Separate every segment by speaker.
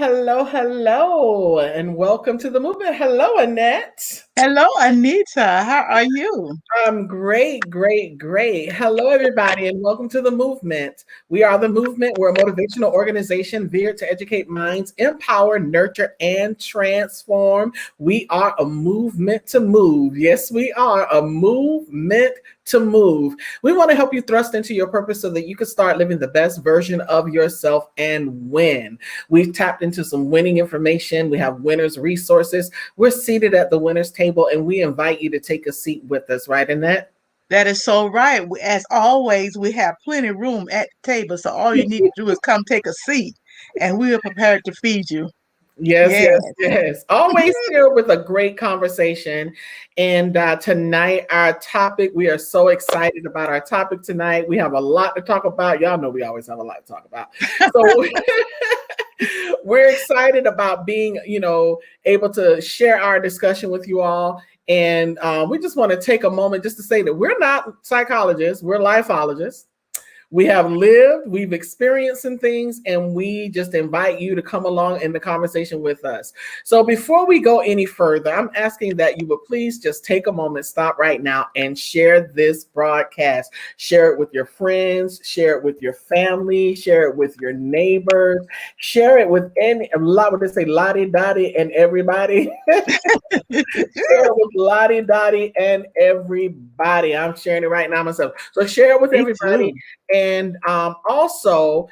Speaker 1: hello, and welcome to the movement. Hello, Annette.
Speaker 2: Hello, Anita. How are you?
Speaker 1: I'm great. Hello, everybody, and welcome to the movement. We are the movement. We're a motivational organization veered to educate minds, empower, nurture, and transform. We are a movement to move. Yes, we are a movement to move. We want to help you thrust into your purpose so that you can start living the best version of yourself and win. We've tapped into some winning information. We have winners' resources. We're seated at the winners' table, and we invite you to take a seat with us, right, Annette?
Speaker 2: That is so right. As always, we have plenty of room at the table, so all you need to do is come take a seat, and we are prepared to feed you.
Speaker 1: Yes,
Speaker 2: Yeah.
Speaker 1: yes, yes. Always here with a great conversation. And tonight, our topic, we are so excited about our topic tonight. We have a lot to talk about. Y'all know we always have a lot to talk about. So we're excited about being, able to share our discussion with you all. And we just want to take a moment just to say that we're not psychologists, we're lifeologists. We have lived, we've experienced some things, and we just invite you to come along in the conversation with us. So before we go any further, I'm asking that you would please just take a moment, stop right now, and share this broadcast. Share it with your friends, share it with your family, share it with your neighbors, share it with a lot, what they say, Lottie Dottie and everybody. Share it with Lottie Dottie and everybody. I'm sharing it right now myself. So share it with
Speaker 2: Me
Speaker 1: everybody.
Speaker 2: too.
Speaker 1: And also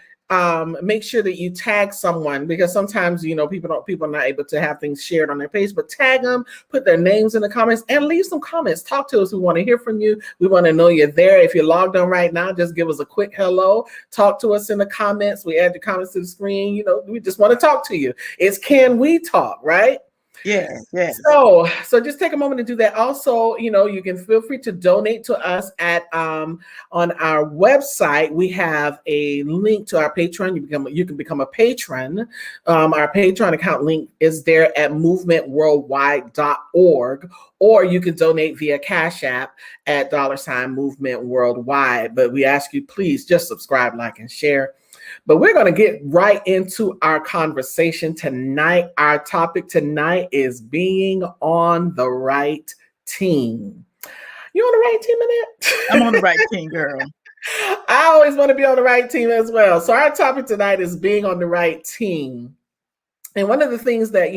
Speaker 1: make sure that you tag someone, because sometimes people are not able to have things shared on their page, but tag them, put their names in the comments, and leave some comments. Talk to us. We want to hear from you. We want to know you're there. If you're logged on right now, just give us a quick hello. Talk to us in the comments. We add your comments to the screen. We just want to talk to you. It's can we talk, right?
Speaker 2: Yes, yes.
Speaker 1: So just take a moment to do that. Also, you can feel free to donate to us at on our website. We have a link to our Patreon. You can become a patron. Our Patreon account link is there at movementworldwide.org, or you can donate via Cash App at $movement worldwide. But we ask you, please just subscribe, like, and share. But we're going to get right into our conversation tonight. Our topic tonight is being on the right team. You on the right team,
Speaker 2: I'm on the
Speaker 1: Annette?
Speaker 2: right team, girl.
Speaker 1: I always want to be on the right team as well. So our topic tonight is being on the right team. And one of the things that,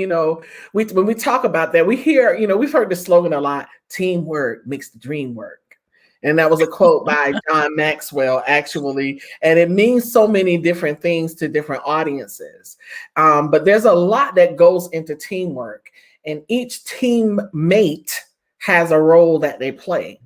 Speaker 1: when we talk about that, we hear, we've heard the slogan a lot: teamwork makes the dream work. And that was a quote by John Maxwell, actually. And it means so many different things to different audiences. But there's a lot that goes into teamwork. And each teammate has a role that they play.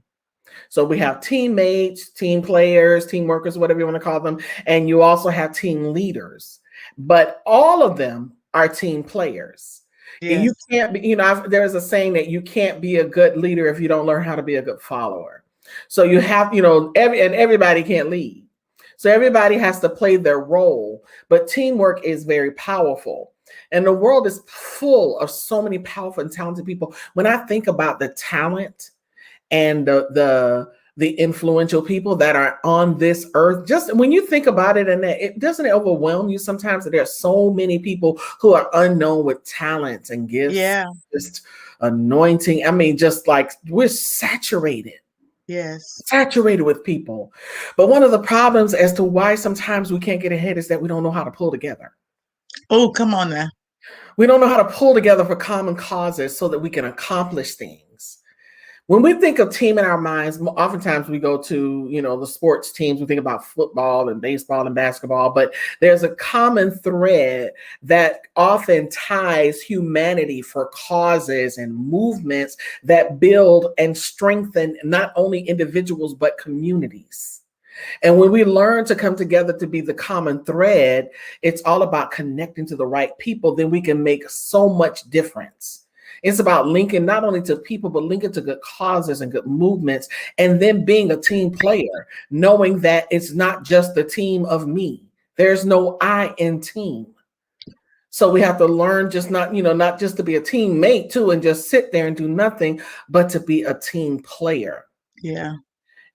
Speaker 1: So we have teammates, team players, team workers, whatever you want to call them. And you also have team leaders. But all of them are team players. You
Speaker 2: Yes.
Speaker 1: can't be, there's a saying that you can't be a good leader if you don't learn how to be a good follower. So you have, everybody can't lead. So everybody has to play their role, but teamwork is very powerful. And the world is full of so many powerful and talented people. When I think about the talent and the influential people that are on this earth, just when you think about it, and it doesn't overwhelm you sometimes that there are so many people who are unknown with talents and gifts,
Speaker 2: Yeah.
Speaker 1: just anointing. I mean, just like we're saturated
Speaker 2: Yes.
Speaker 1: with people. But one of the problems as to why sometimes we can't get ahead is that we don't know how to pull together.
Speaker 2: Oh, come on now.
Speaker 1: We don't know how to pull together for common causes so that we can accomplish things. When we think of team in our minds, oftentimes we go to, the sports teams. We think about football and baseball and basketball, but there's a common thread that often ties humanity for causes and movements that build and strengthen not only individuals, but communities. And when we learn to come together to be the common thread, it's all about connecting to the right people. Then we can make so much difference. It's about linking not only to people, but linking to good causes and good movements, and then being a team player, knowing that it's not just the team of me. There's no I in team. So we have to learn not just to be a teammate too, and just sit there and do nothing, but to be a team player.
Speaker 2: Yeah.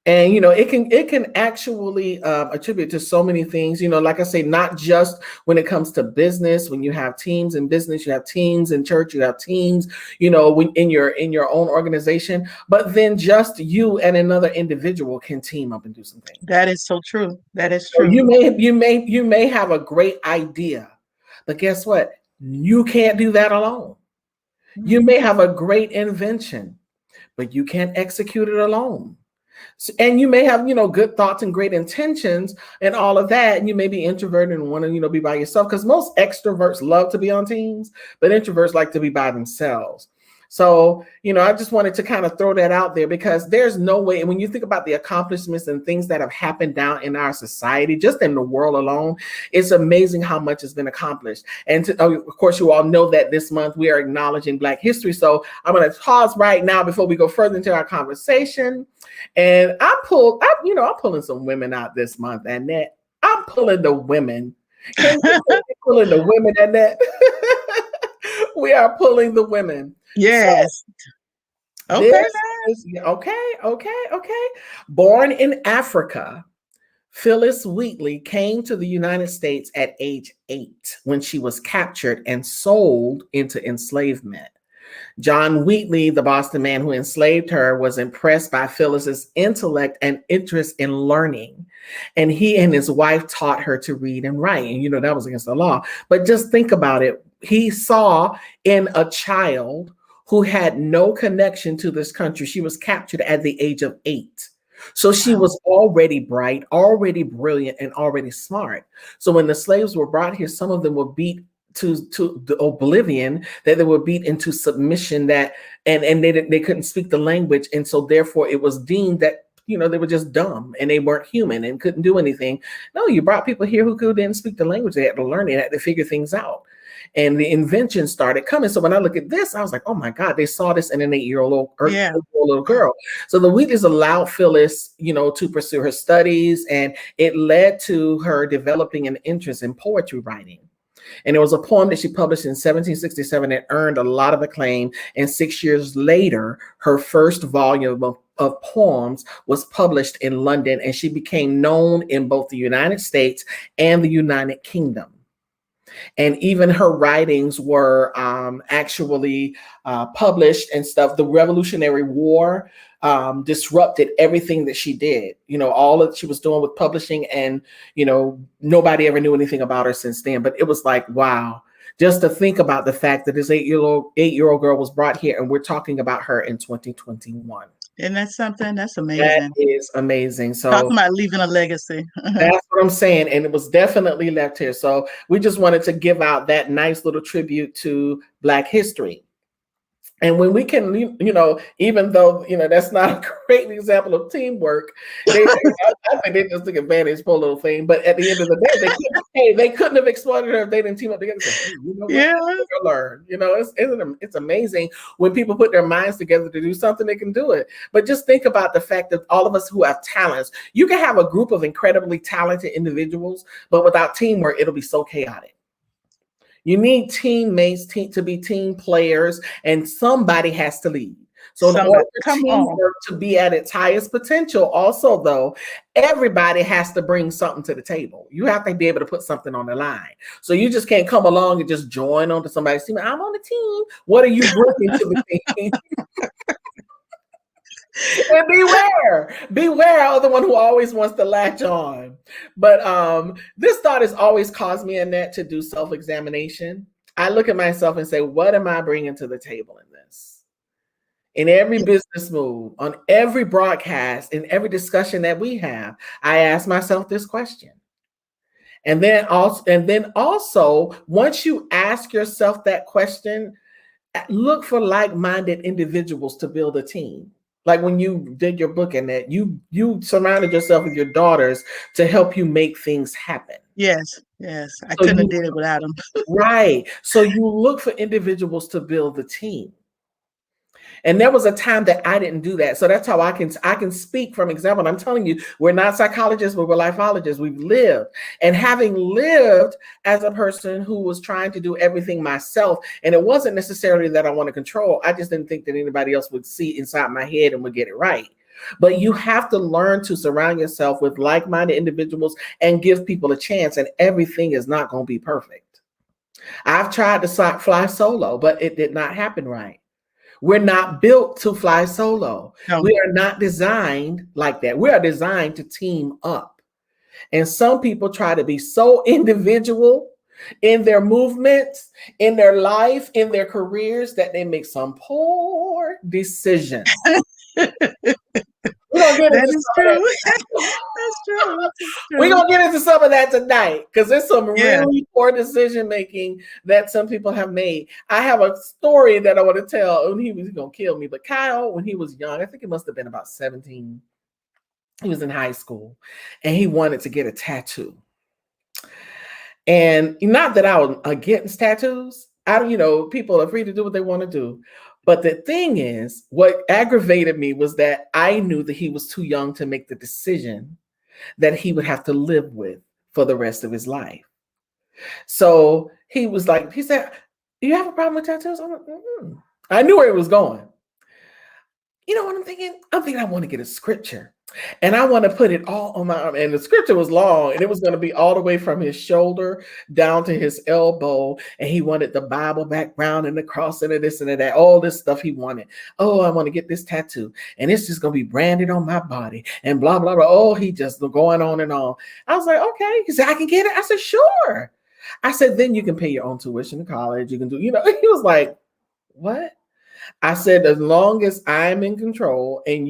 Speaker 1: And it can actually attribute to so many things. Like I say, not just when it comes to business. When you have teams in business, you have teams in church, you have teams, when in your own organization. But then just you and another individual can team up and do some things.
Speaker 2: That is so true. That is
Speaker 1: So
Speaker 2: true.
Speaker 1: you may have a great idea, but guess what? You can't do that alone. You may have a great invention, but you can't execute it alone. And you may have, good thoughts and great intentions and all of that. And you may be introverted and want to, be by yourself, because most extroverts love to be on teams, but introverts like to be by themselves. So, I just wanted to kind of throw that out there, because there's no way. And when you think about the accomplishments and things that have happened down in our society, just in the world alone, it's amazing how much has been accomplished. And of course, you all know that this month we are acknowledging Black history. So I'm going to pause right now before we go further into our conversation. And I'm pulling some women out this month, Annette. I'm pulling the women. Can you say pulling the women, Annette? We are pulling the women.
Speaker 2: Yes.
Speaker 1: So okay. Born in Africa, Phyllis Wheatley came to the United States at age 8 when she was captured and sold into enslavement. John Wheatley, the Boston man who enslaved her, was impressed by Phyllis's intellect and interest in learning. And he and his wife taught her to read and write. And that was against the law. But just think about it. He saw in a child who had no connection to this country. She was captured at the age of 8. So she was already bright, already brilliant, and already smart. So when the slaves were brought here, some of them were beat to the oblivion, that they were beat into submission, that and they couldn't speak the language. And so therefore it was deemed that they were just dumb and they weren't human and couldn't do anything. No, you brought people here who didn't speak the language. They had to learn it, had to figure things out. And the invention started coming. So when I look at this, I was like, oh my God, they saw this in an 8-year-old little girl. So the Wheatleys allowed Phyllis, to pursue her studies, and it led to her developing an interest in poetry writing. And it was a poem that she published in 1767 that earned a lot of acclaim. And 6 years later, her first volume of poems was published in London, and she became known in both the United States and the United Kingdom. And even her writings were actually published and stuff. The Revolutionary War disrupted everything that she did. All that she was doing with publishing, and nobody ever knew anything about her since then. But it was like, wow, just to think about the fact that this 8-year-old girl was brought here, and we're talking about her in 2021.
Speaker 2: Isn't that something? That's amazing.
Speaker 1: That is amazing. So
Speaker 2: talking about leaving a legacy.
Speaker 1: That's what I'm saying. And it was definitely left here. So we just wanted to give out that nice little tribute to Black history. And when we can, even though, that's not a great example of teamwork, I think they just took advantage for a little thing. But at the end of the day, they couldn't have exploited her if they didn't team up together. So, learn. It's amazing when people put their minds together to do something, they can do it. But just think about the fact that all of us who have talents, you can have a group of incredibly talented individuals, but without teamwork, it'll be so chaotic. You need teammates to be team players, and somebody has to lead. So in order for teamwork to be at its highest potential, also though, everybody has to bring something to the table. You have to be able to put something on the line. So you just can't come along and just join onto somebody's team. I'm on the team. What are you bringing to the team? And beware of the one who always wants to latch on. But this thought has always caused me, Annette, to do self-examination. I look at myself and say, what am I bringing to the table in this? In every business move, on every broadcast, in every discussion that we have, I ask myself this question. And then also, once you ask yourself that question, look for like-minded individuals to build a team. Like when you did your book, and that you surrounded yourself with your daughters to help you make things happen.
Speaker 2: Yes. I couldn't have did it without them.
Speaker 1: Right. So you look for individuals to build the team. And there was a time that I didn't do that. So that's how I can speak from example. I'm telling you, we're not psychologists, but we're lifeologists. We've lived. And having lived as a person who was trying to do everything myself, and it wasn't necessarily that I want to control. I just didn't think that anybody else would see inside my head and would get it right. But you have to learn to surround yourself with like-minded individuals and give people a chance, and everything is not going to be perfect. I've tried to fly solo, but it did not happen right. We're not built to fly solo.
Speaker 2: No.
Speaker 1: We are not designed like that. We are designed to team up. And some people try to be so individual in their movements, in their life, in their careers, that they make some poor decisions. We're gonna get
Speaker 2: That
Speaker 1: into
Speaker 2: is
Speaker 1: some of
Speaker 2: true.
Speaker 1: that.
Speaker 2: That's true. That's
Speaker 1: We're
Speaker 2: true.
Speaker 1: gonna get into some of that tonight, because there's some
Speaker 2: Yeah.
Speaker 1: really poor decision making that some people have made. I have a story that I want to tell, and he was gonna kill me. But Kyle, when he was young, I think it must have been about 17, he was in high school, and he wanted to get a tattoo. And not that I was against tattoos. I don't, people are free to do what they want to do. But the thing is, what aggravated me was that I knew that he was too young to make the decision that he would have to live with for the rest of his life. So he was like, he said, "Do you have a problem with tattoos?" I'm like, mm-hmm. I knew where it was going. You know what I'm thinking? I'm thinking I want to get a scripture. And I want to put it all on my arm. And the scripture was long, and it was going to be all the way from his shoulder down to his elbow. And he wanted the Bible background and the cross and this and that, all this stuff he wanted. Oh, I want to get this tattoo. And it's just going to be branded on my body and blah, blah, blah. Oh, he just going on and on. I was like, okay. He said, I can get it. I said, sure. I said, then you can pay your own tuition to college. You can do, he was like, what? I said, as long as I'm in control and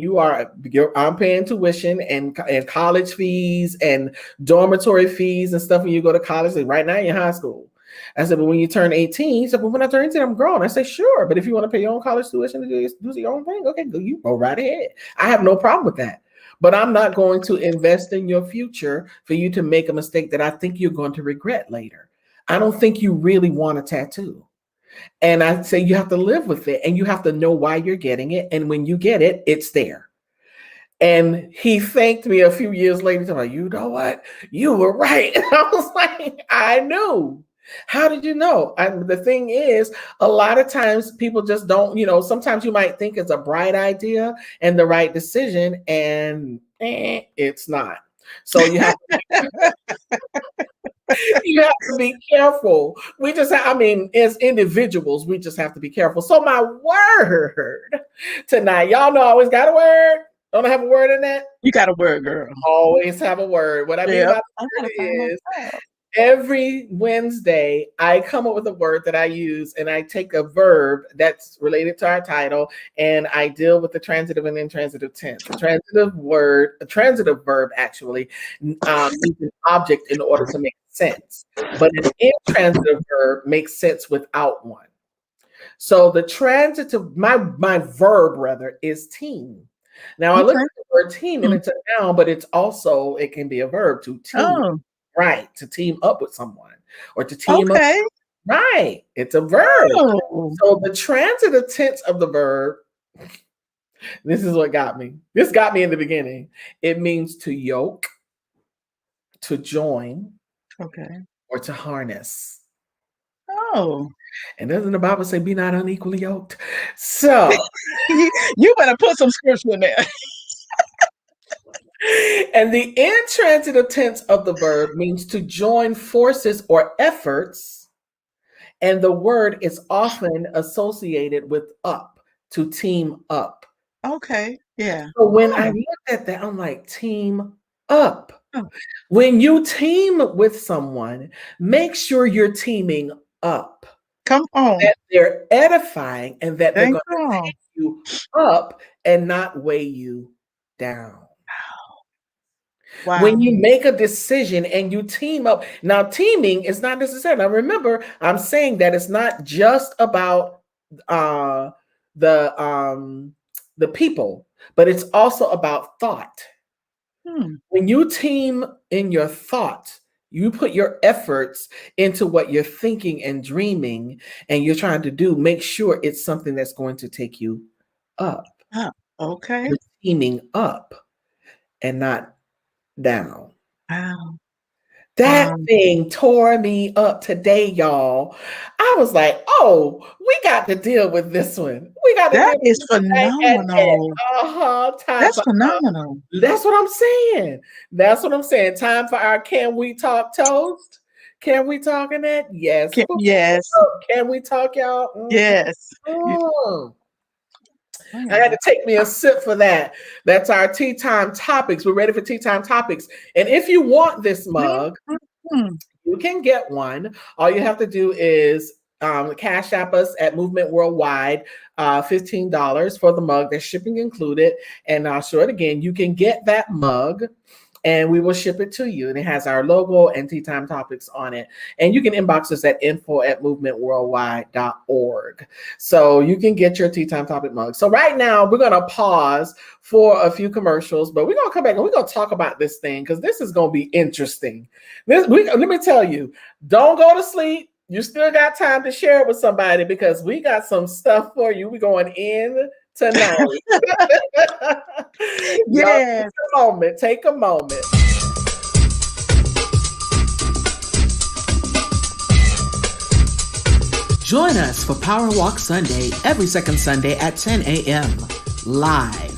Speaker 1: I'm paying tuition and college fees and dormitory fees and stuff when you go to college. Like right now you're in high school. I said, but when you turn 18, he said, well, when I turn 18, I'm grown. I said, sure. But if you want to pay your own college tuition and do your own thing, okay, you go right ahead. I have no problem with that. But I'm not going to invest in your future for you to make a mistake that I think you're going to regret later. I don't think you really want a tattoo. And I say you have to live with it, and you have to know why you're getting it. And when you get it, it's there. And he thanked me a few years later. He's like, you know what? You were right. And I was like, I knew. How did you know? The thing is, a lot of times people just don't, sometimes you might think it's a bright idea and the right decision, and it's not. So you have to you have to be careful. As individuals, we just have to be careful. So my word tonight, y'all know I always got a word. Don't I have a word in that?
Speaker 2: You got a word, girl.
Speaker 1: Always have a word. What I mean by word is every Wednesday, I come up with a word that I use, and I take a verb that's related to our title, and I deal with the transitive and intransitive tense. A transitive verb actually needs an object in order to make sense, but an intransitive verb makes sense without one. So the transitive, my verb rather, is team. Now I look at the word team, and it's a noun, but it can be a verb to team.
Speaker 2: Oh.
Speaker 1: Right, to team up with someone or to team up. Right, it's a verb.
Speaker 2: Oh.
Speaker 1: So the transitive tense of the verb, this is what got me. This got me in the beginning. It means to yoke, to join, or to harness.
Speaker 2: Oh.
Speaker 1: And doesn't the Bible say, be not unequally yoked? So
Speaker 2: you better put some scripture in there.
Speaker 1: And the intransitive tense of the verb means to join forces or efforts. And the word is often associated with up, to team up.
Speaker 2: Okay, yeah.
Speaker 1: So when I looked at that, I'm like, team up. Oh. When you team with someone, make sure you're teaming up.
Speaker 2: Come on.
Speaker 1: That they're edifying and that they're going to take you up and not weigh you down. Wow. When you make a decision and you team up. Now, teaming is not necessary. Now, remember, I'm saying that it's not just about the people, but it's also about thought. When you team in your thought, you put your efforts into what you're thinking and dreaming and you're trying to do, make sure it's something that's going to take you up.
Speaker 2: Okay.
Speaker 1: You're teaming up and not down.
Speaker 2: Wow.
Speaker 1: That thing tore me up today, y'all. I was like, oh, we got to deal with this one. We got to
Speaker 2: That
Speaker 1: deal with
Speaker 2: is
Speaker 1: this tonight,
Speaker 2: phenomenal.
Speaker 1: Time
Speaker 2: That's
Speaker 1: for
Speaker 2: phenomenal.
Speaker 1: that's what I'm saying. That's what I'm saying. Time for our Can We Talk toast? Can we talk, Annette? Yes.
Speaker 2: Yes.
Speaker 1: Can we talk, y'all?
Speaker 2: Yes.
Speaker 1: Mm. I had to take me a sip for that. That's our tea time topics. We're ready for tea time topics. And if you want this mug, you can get one. All you have to do is cash app us at Movement Worldwide, $15 for the mug. There's shipping included. And I'll show it again. You can get that mug and we will ship it to you. And it has our logo and tea time topics on it. And you can inbox us at info@movementworldwide.org. So you can get your tea time topic mug. So right now we're going to pause for a few commercials, but we're going to come back and we're going to talk about this thing because this is going to be interesting. Let me tell you, don't go to sleep. You still got time to share it with somebody because we got some stuff for you. We're going in tonight.
Speaker 2: Yes.
Speaker 1: Take a moment.
Speaker 3: Join us for Power Walk Sunday every second Sunday at 10 a.m. live.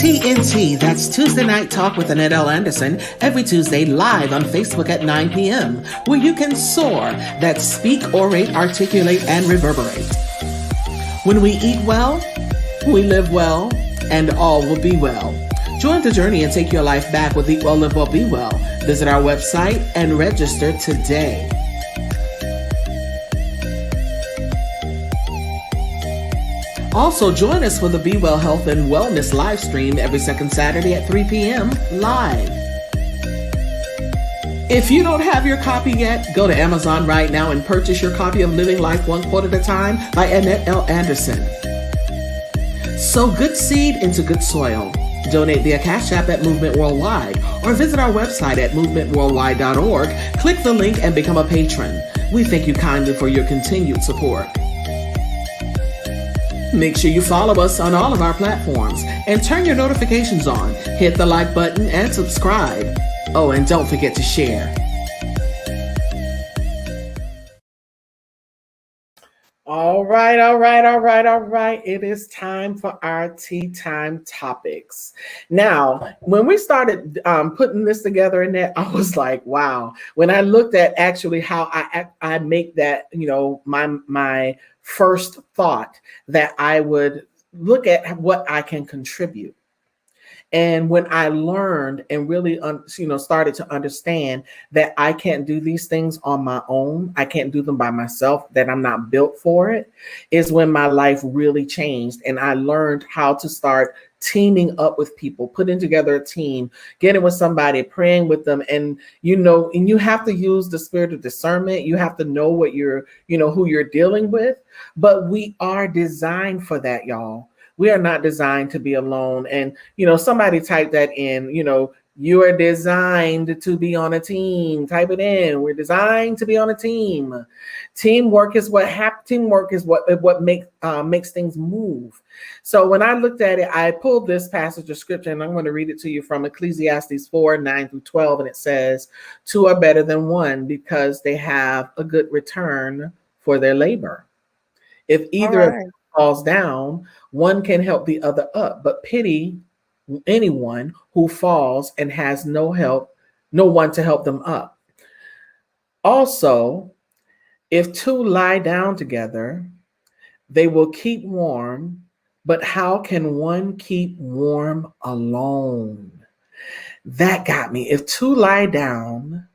Speaker 3: TNT, that's Tuesday Night Talk with Annette Anderson, every Tuesday live on Facebook at 9 p.m., where you can soar, that's speak, orate, articulate, and reverberate. When we eat well, we live well, and all will be well. Join the journey and take your life back with Eat Well, Live Well, Be Well. Visit our website and register today. Also, join us for the Be Well Health and Wellness live stream every second Saturday at 3 p.m. live. If you don't have your copy yet, go to Amazon right now and purchase your copy of Living Life One Quote at a Time by Annette L. Anderson. Sow good seed into good soil. Donate via Cash App at Movement Worldwide or visit our website at movementworldwide.org. Click the link and become a patron. We thank you kindly for your continued support. Make sure you follow us on all of our platforms and turn your notifications on. Hit the like button and subscribe. Oh, and don't forget to share.
Speaker 1: All right. It is time for our tea time topics. Now, when we started putting this together, Annette, I was like, wow. When I looked at actually how I make that, my first thought that I would look at what I can contribute. And when I learned and really, started to understand that I can't do these things on my own, I can't do them by myself, that I'm not built for it, is when my life really changed. And I learned how to start teaming up with people, putting together a team, getting with somebody, praying with them. And, and you have to use the spirit of discernment. You have to know what who you're dealing with. But we are designed for that, y'all. We are not designed to be alone. And, somebody type that in, you are designed to be on a team. Type it in. We're designed to be on a team. Teamwork is what makes things move. So when I looked at it, I pulled this passage of scripture, and I'm going to read it to you from Ecclesiastes 4:9-12. And it says, 2 are better than 1 because they have a good return for their labor. If either falls down, one can help the other up, but pity anyone who falls and has no one to help them up. Also, if 2 lie down together, they will keep warm, but how can one keep warm alone? That got me. If 2 lie down,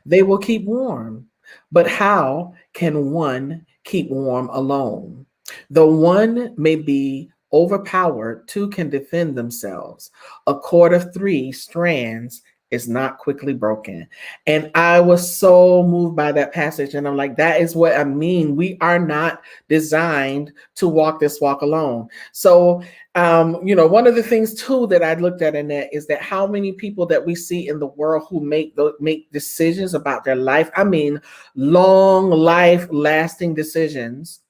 Speaker 1: they will keep warm, but how can one keep warm alone? Though one may be overpowered, 2 can defend themselves. A cord of 3 strands is not quickly broken. And I was so moved by that passage. And I'm like, that is what I mean. We are not designed to walk this walk alone. So, one of the things too that I looked at, Annette, is that how many people that we see in the world who make decisions about their life. I mean, long life lasting decisions.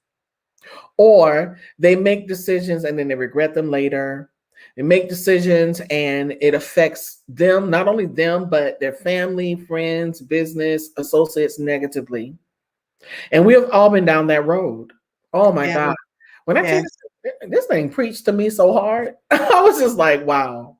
Speaker 1: Or they make decisions and then they regret them later. They make decisions and it affects them, not only them, but their family, friends, business, associates negatively. And we have all been down that road. Oh my
Speaker 2: Yeah.
Speaker 1: God. When I tell
Speaker 2: Yeah.
Speaker 1: you this thing preached to me so hard, I was just like, wow.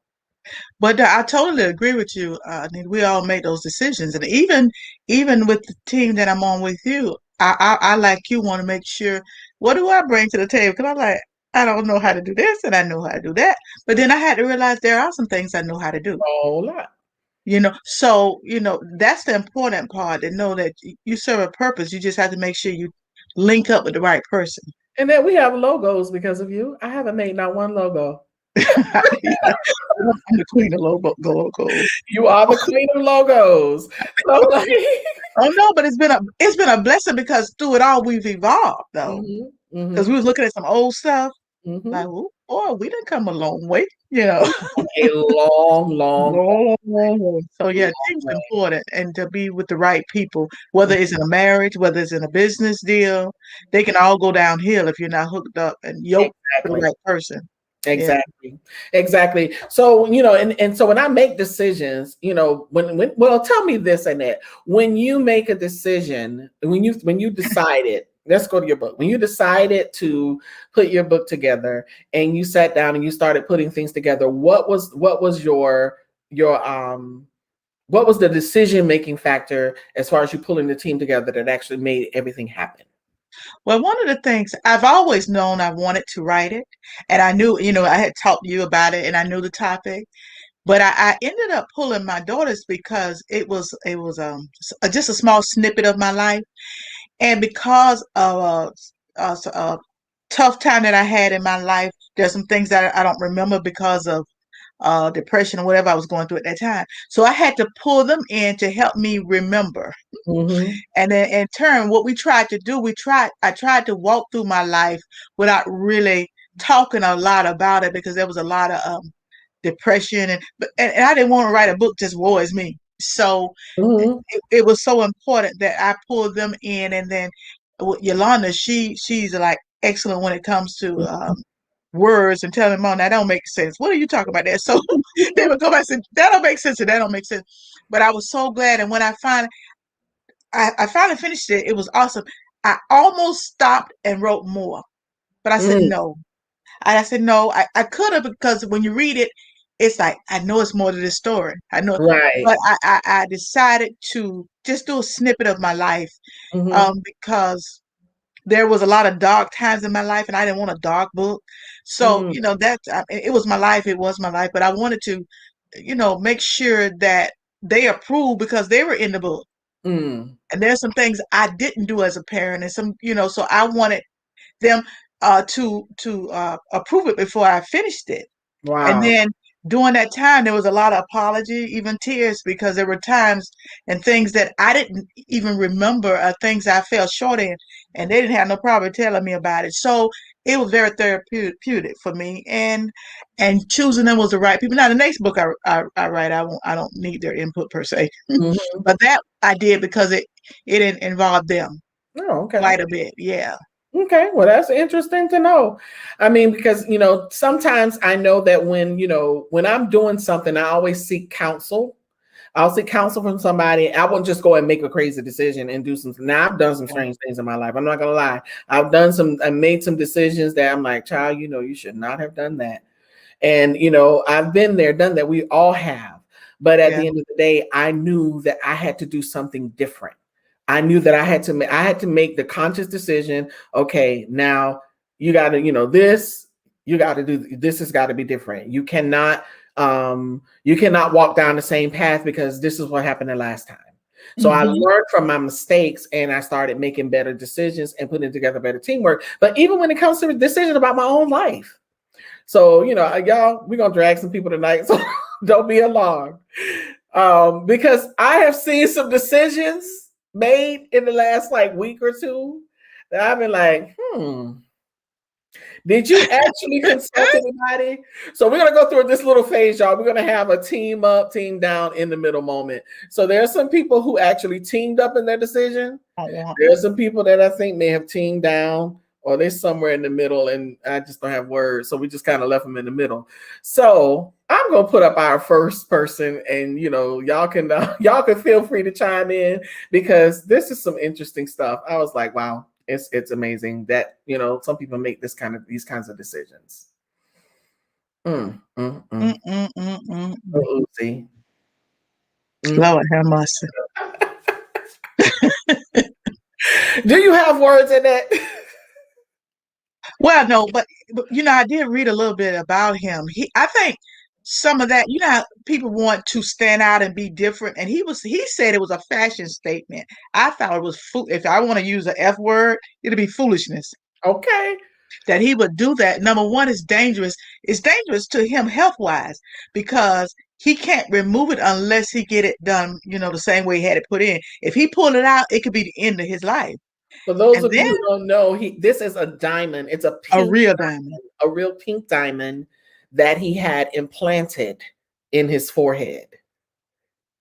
Speaker 2: But I totally agree with you. We all make those decisions, and even with the team that I'm on with you, I like you want to make sure what do I bring to the table? Because I'm like I don't know how to do this, and I know how to do that. But then I had to realize there are some things I know how to do.
Speaker 1: A whole lot.
Speaker 2: So that's the important part. To know that you serve a purpose. You just have to make sure you link up with the right person.
Speaker 1: And then we have logos because of you. I haven't made not one logo.
Speaker 2: Yeah. I'm the queen of logos.
Speaker 1: You are the queen of logos. So like,
Speaker 2: Oh no, but it's been a blessing because through it all we've evolved though. Because we was looking at some old stuff, like, oh boy, we done come a long way,
Speaker 1: A long, long,
Speaker 2: long way. So yeah,
Speaker 1: long
Speaker 2: team's
Speaker 1: way.
Speaker 2: important, and to be with the right people, whether it's in a marriage, whether it's in a business deal, they can all go downhill if you're not hooked up and yoked to the right person.
Speaker 1: Exactly. So, and so when I make decisions, well, tell me this, Annette, when you make a decision, when you decided, let's go to your book, when you decided to put your book together and you sat down and you started putting things together, what was your what was the decision-making factor as far as you pulling the team together that actually made everything happen?
Speaker 2: Well, one of the things I've always known I wanted to write it, and I knew, I had talked to you about it and I knew the topic, but I ended up pulling my daughters because it was just a small snippet of my life, and because of a tough time that I had in my life, there's some things that I don't remember because of depression or whatever I was going through at that time. So I had to pull them in to help me remember. And then in turn, what we tried to do, I tried to walk through my life without really talking a lot about it because there was a lot of depression and I didn't want to write a book just woe is me. So it was so important that I pulled them in, and then Yolanda, she's like excellent when it comes to words and telling them, "Mom, that don't make sense. What are you talking about that?" So they would go back and say, "That don't make sense, and that don't make sense." But I was so glad, and when I finally finished it, it was awesome. I almost stopped and wrote more, but I said no. I said no. I could have, because when you read it, it's like I know it's more to this story. I know,
Speaker 1: Right.
Speaker 2: but I decided to just do a snippet of my life because there was a lot of dark times in my life, and I didn't want a dark book. So it was my life. It was my life, but I wanted to, make sure that they approved because they were in the book. And there's some things I didn't do as a parent, and some, so I wanted them to approve it before I finished it.
Speaker 1: Wow.
Speaker 2: And then during that time, there was a lot of apology, even tears, because there were times and things that I didn't even remember, things I fell short in, and they didn't have no problem telling me about it. So it was very therapeutic for me, and choosing them was the right people. Now the next book I write, I don't need their input per se, but that I did because it involved them quite a bit. Yeah.
Speaker 1: Okay, well, that's interesting to know. I mean, because, sometimes I know that when I'm doing something, I always seek counsel. I'll seek counsel from somebody. I won't just go and make a crazy decision and do something. Now, I've done some strange things in my life. I'm not going to lie. I made some decisions that I'm like, child, you should not have done that. And, I've been there, done that. We all have. But at the end of the day, I knew that I had to do something different. I knew that I had to make the conscious decision. Okay, now you got to, this, you got to do, this has got to be different. You cannot walk down the same path because this is what happened the last time. So I learned from my mistakes and I started making better decisions and putting together better teamwork. But even when it comes to a decision about my own life. So, y'all, we're going to drag some people tonight. So don't be alarmed. Because I have seen some decisions made in the last week or two that I've been like, did you actually consult anybody? So we're going to go through this little phase, y'all. We're going to have a team up, team down in the middle moment. So there are some people who actually teamed up in their decision. There are some people that I think may have teamed down, or they're somewhere in the middle, and I just don't have words. So we just kind of left them in the middle. So I'm gonna put up our first person, and y'all can feel free to chime in because this is some interesting stuff. I was like, wow, it's amazing that some people make these kinds of decisions. Uzi.
Speaker 2: Lord have mercy.
Speaker 1: Do you have words in that?
Speaker 2: Well, no, but I did read a little bit about him. I think some of that, how people want to stand out and be different, and he said it was a fashion statement. I thought it was if I want to use an F word, it'd be foolishness.
Speaker 1: Okay.
Speaker 2: That he would do that. Number one, it's dangerous. It's dangerous to him health-wise because he can't remove it unless he get it done, the same way he had it put in. If he pulled it out, it could be the end of his life.
Speaker 1: For those of you who don't know, this is a diamond. It's a
Speaker 2: real diamond,
Speaker 1: a real pink diamond that he had implanted in his forehead.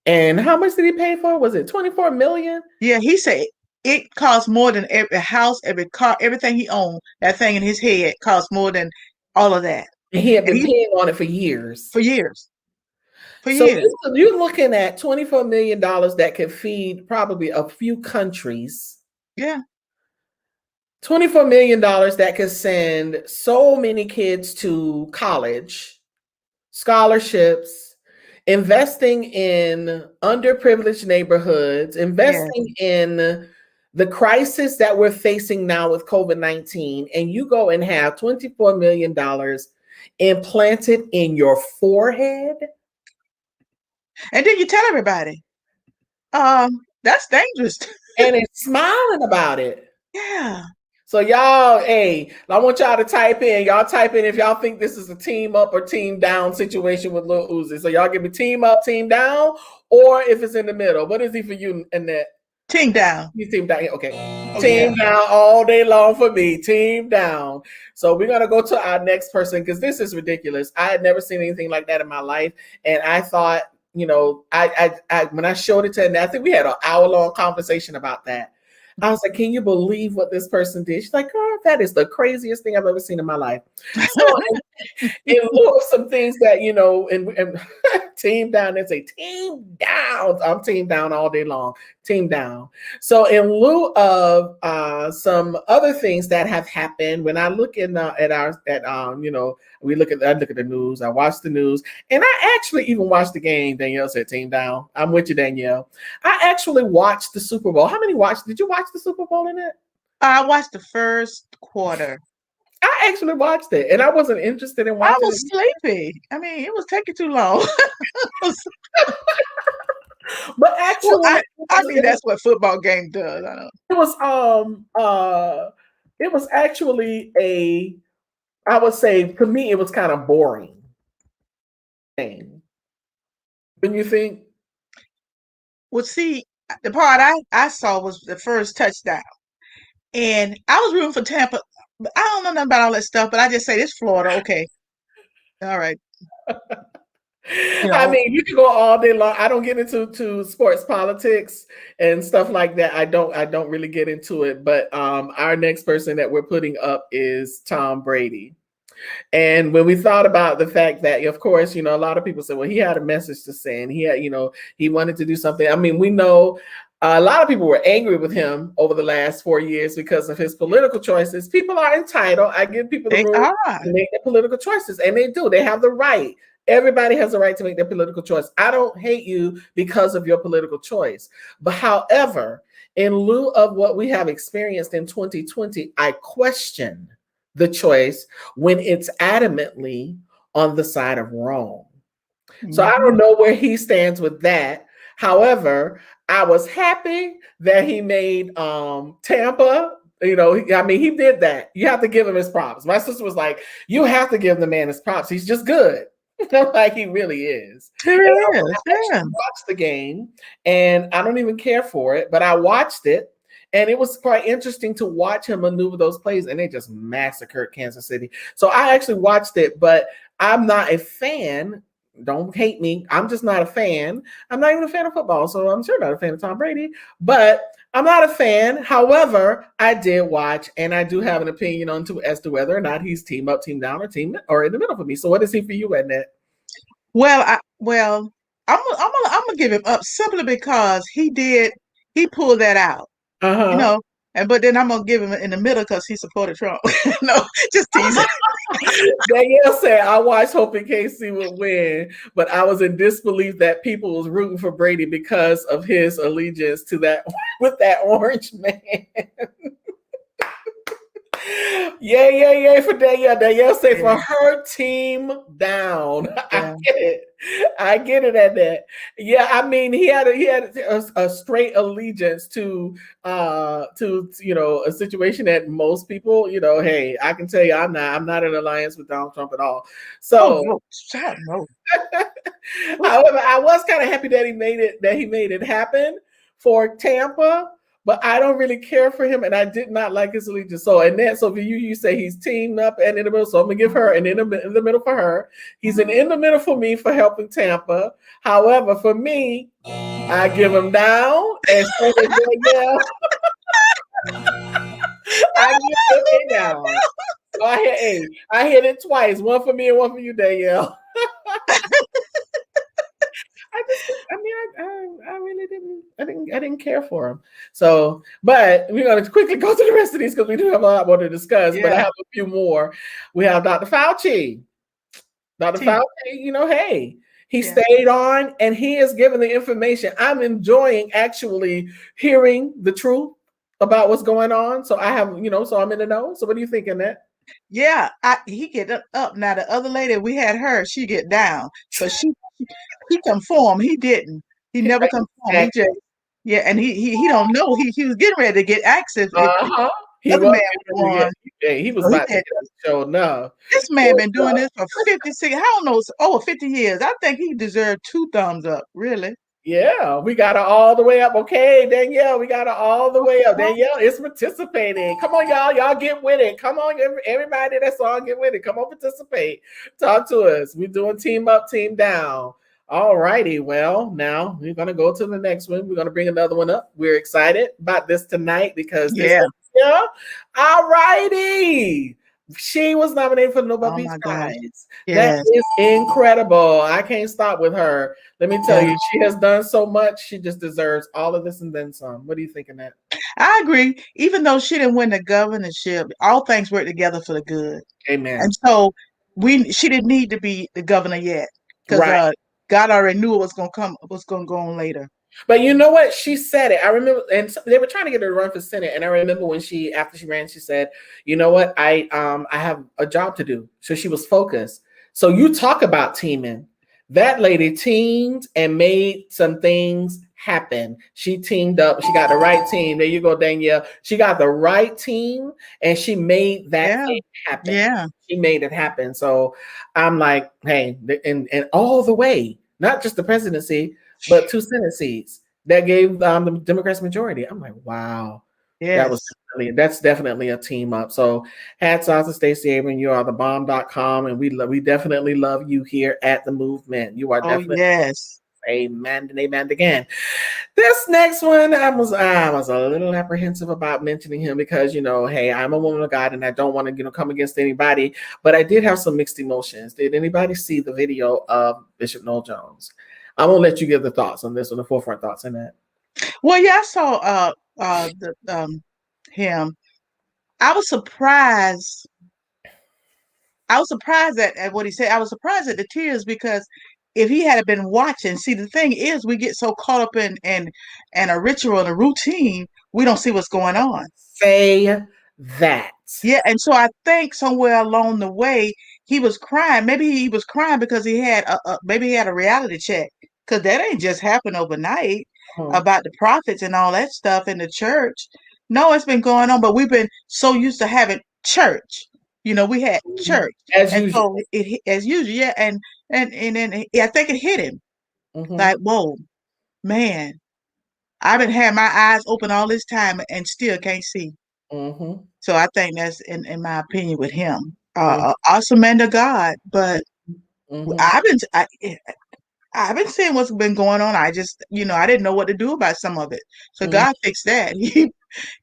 Speaker 1: And how much did he pay for it? Was it $24 million?
Speaker 2: Yeah, he said it cost more than every house, every car, everything he owned. That thing in his head cost more than all of that.
Speaker 1: And he had been paying on it for years.
Speaker 2: For years.
Speaker 1: You're looking at $24 million that could feed probably a few countries.
Speaker 2: Yeah.
Speaker 1: $24 million that could send so many kids to college, scholarships, investing in underprivileged neighborhoods, investing in the crisis that we're facing now with COVID-19, and you go and have $24 million implanted in your forehead.
Speaker 2: And then you tell everybody, that's dangerous.
Speaker 1: And it's smiling about it.
Speaker 2: Yeah.
Speaker 1: So y'all, hey, I want y'all to type in. Y'all type in if y'all think this is a team up or team down situation with Lil Uzi. So y'all give me team up, team down, or if it's in the middle. What is he for you, Annette?
Speaker 2: Team down.
Speaker 1: You team down. Okay. Team down all day long for me. Team down. So we're going to go to our next person because this is ridiculous. I had never seen anything like that in my life. And I thought, I when I showed it to Annette, I think we had an hour-long conversation about that. I was like, can you believe what this person did? She's like, girl, that is the craziest thing I've ever seen in my life. So in lieu of some things that, and team down, they say team down. I'm team down all day long. Team down. So in lieu of some other things that have happened, when I look I look at the news, I watch the news, and I actually even watched the game. Danielle said team down. I'm with you, Danielle. I actually watched the Super Bowl. How many did you watch the Super Bowl in it?
Speaker 2: I watched the first quarter.
Speaker 1: I actually watched it, and I wasn't interested in watching it.
Speaker 2: I was sleepy. I mean, it was taking too long.
Speaker 1: But actually,
Speaker 2: I mean, that's what football game does. I know.
Speaker 1: It was actually I would say, to me, it was kind of boring. When you think?
Speaker 2: Well, see, the part I saw was the first touchdown. And I was rooting for Tampa. I don't know nothing about all that stuff, but I just say this Florida, okay. All right.
Speaker 1: I mean, you can go all day long. I don't get into sports politics and stuff like that. I don't really get into it. But our next person that we're putting up is Tom Brady. And when we thought about the fact that, of course, a lot of people say, well, he had a message to say, and he had, he wanted to do something. I mean, we know a lot of people were angry with him over the last 4 years because of his political choices. People are entitled. I give people the room to make their political choices, and they do. They have the right. Everybody has the right to make their political choice. I don't hate you because of your political choice. But however, in lieu of what we have experienced in 2020, I question the choice when it's adamantly on the side of wrong. Mm-hmm. So I don't know where he stands with that. However, I was happy that he made Tampa. He did that. You have to give him his props. My sister was like, you have to give the man his props. He's just good. Like he really is.
Speaker 2: He really is.
Speaker 1: I watched the game, and I don't even care for it, but I watched it. And it was quite interesting to watch him maneuver those plays, and they just massacred Kansas City. So I actually watched it, but I'm not a fan. don't hate me. I'm just not a fan. I'm not even a fan of football, so I'm sure not a fan of Tom Brady. But I'm not a fan. However, I did watch, and I do have an opinion on as to whether or not he's team up, team down, or in the middle for me. So, what is he for you, Annette?
Speaker 2: Well, I'm gonna give him up simply because he pulled that out,
Speaker 1: Uh
Speaker 2: you
Speaker 1: huh.
Speaker 2: know. But then I'm gonna give him in the middle because he supported Trump. No, just teasing.
Speaker 1: Danielle said, I watched hoping KC would win, but I was in disbelief that people was rooting for Brady because of his allegiance to that with that orange man. Yeah, for Danielle. Danielle say for her team down.
Speaker 2: Yeah.
Speaker 1: I get it at that. Yeah, I mean he had a straight allegiance to a situation that most people, hey, I can tell you I'm not in alliance with Donald Trump at all. So
Speaker 2: no, no.
Speaker 1: however, I was kind of happy that he made it happen for Tampa. But I don't really care for him, and I did not like his allegiance. So, so for you say he's teamed up and in the middle. So I'm gonna give her an in the middle for her. He's an in the middle for me for helping Tampa. However, for me, I give him down, and so does Danielle. I give him a down. So I hit it twice. One for me and one for you, Danielle. I really didn't care for him. So, but we're going to quickly go to the rest of these because we do have a lot more to discuss. Yeah. But I have a few more. We have Dr. Fauci. Dr. Fauci, hey, he stayed on and he is giving the information. I'm enjoying actually hearing the truth about what's going on. So I have, so I'm in the know. So what do you think, Annette?
Speaker 2: Yeah, he get up. Now the other lady we had she get down, but he conformed. He didn't. He never conformed. He just and he don't know. He was getting ready to get access.
Speaker 1: He
Speaker 2: other
Speaker 1: was
Speaker 2: man won.
Speaker 1: He was about to show enough.
Speaker 2: This man been doing this for 56, I don't know, over 50 years. I think he deserved 2 thumbs up, really.
Speaker 1: Yeah, we got her all the way up. Okay, Danielle, we got her all the way up. Danielle is participating. Come on, y'all. Y'all get with it. Come on, everybody that's on, get with it. Come on, participate. Talk to us. We're doing team up, team down. All righty. Well, now we're going to go to the next one. We're going to bring another one up. We're excited about this tonight because all righty. She was nominated for the Nobel Peace Prize. That is incredible. I can't stop with her. Let me tell you, she has done so much. She just deserves all of this and then some. What are you thinking, Nat?
Speaker 2: I agree. Even though she didn't win the governorship, all things work together for the good.
Speaker 1: Amen.
Speaker 2: And so she didn't need to be the governor yet because God already knew it was going to come. What's going to go on later.
Speaker 1: But you know what? She said it. I remember, and they were trying to get her to run for Senate. And I remember when after she ran, she said, "You know what? I have a job to do." So she was focused. So you talk about teaming. That lady teamed and made some things happen. She teamed up. She got the right team. There you go, Danielle. She got the right team, and she made that thing happen.
Speaker 2: Yeah,
Speaker 1: she made it happen. So I'm like, hey, and all the way, not just the presidency, but 2 Senate seats that gave the Democrats majority. I'm like, wow, that's definitely a team up. So hats off to Stacey Abrams. You are the bomb.com, and we definitely love you here at the movement. You are definitely amen and amen again. This next one, I was a little apprehensive about mentioning him because hey, I'm a woman of God and I don't want to come against anybody, but I did have some mixed emotions. Did anybody see the video of Bishop Noel Jones? I'm gonna let you give the thoughts on this one, the forefront thoughts on that.
Speaker 2: Well, yeah, I saw him. I was surprised. At what he said. I was surprised at the tears because if he had been watching, see, the thing is, we get so caught up in a ritual and a routine, we don't see what's going on.
Speaker 1: Say that.
Speaker 2: Yeah, and so I think somewhere along the way he was crying. Maybe he was crying because he had a reality check, because that ain't just happened overnight about the prophets and all that stuff in the church. No, it's been going on, but we've been so used to having church. We had church
Speaker 1: as usual.
Speaker 2: So as usual, yeah, and then I think it hit him like, whoa, man, I've been having my eyes open all this time and still can't see. So I think that's in my opinion with him, awesome man of God, but
Speaker 1: Mhm.
Speaker 2: I've been seeing what's been going on. I just, I didn't know what to do about some of it. So
Speaker 1: Mhm.
Speaker 2: God fixed that. He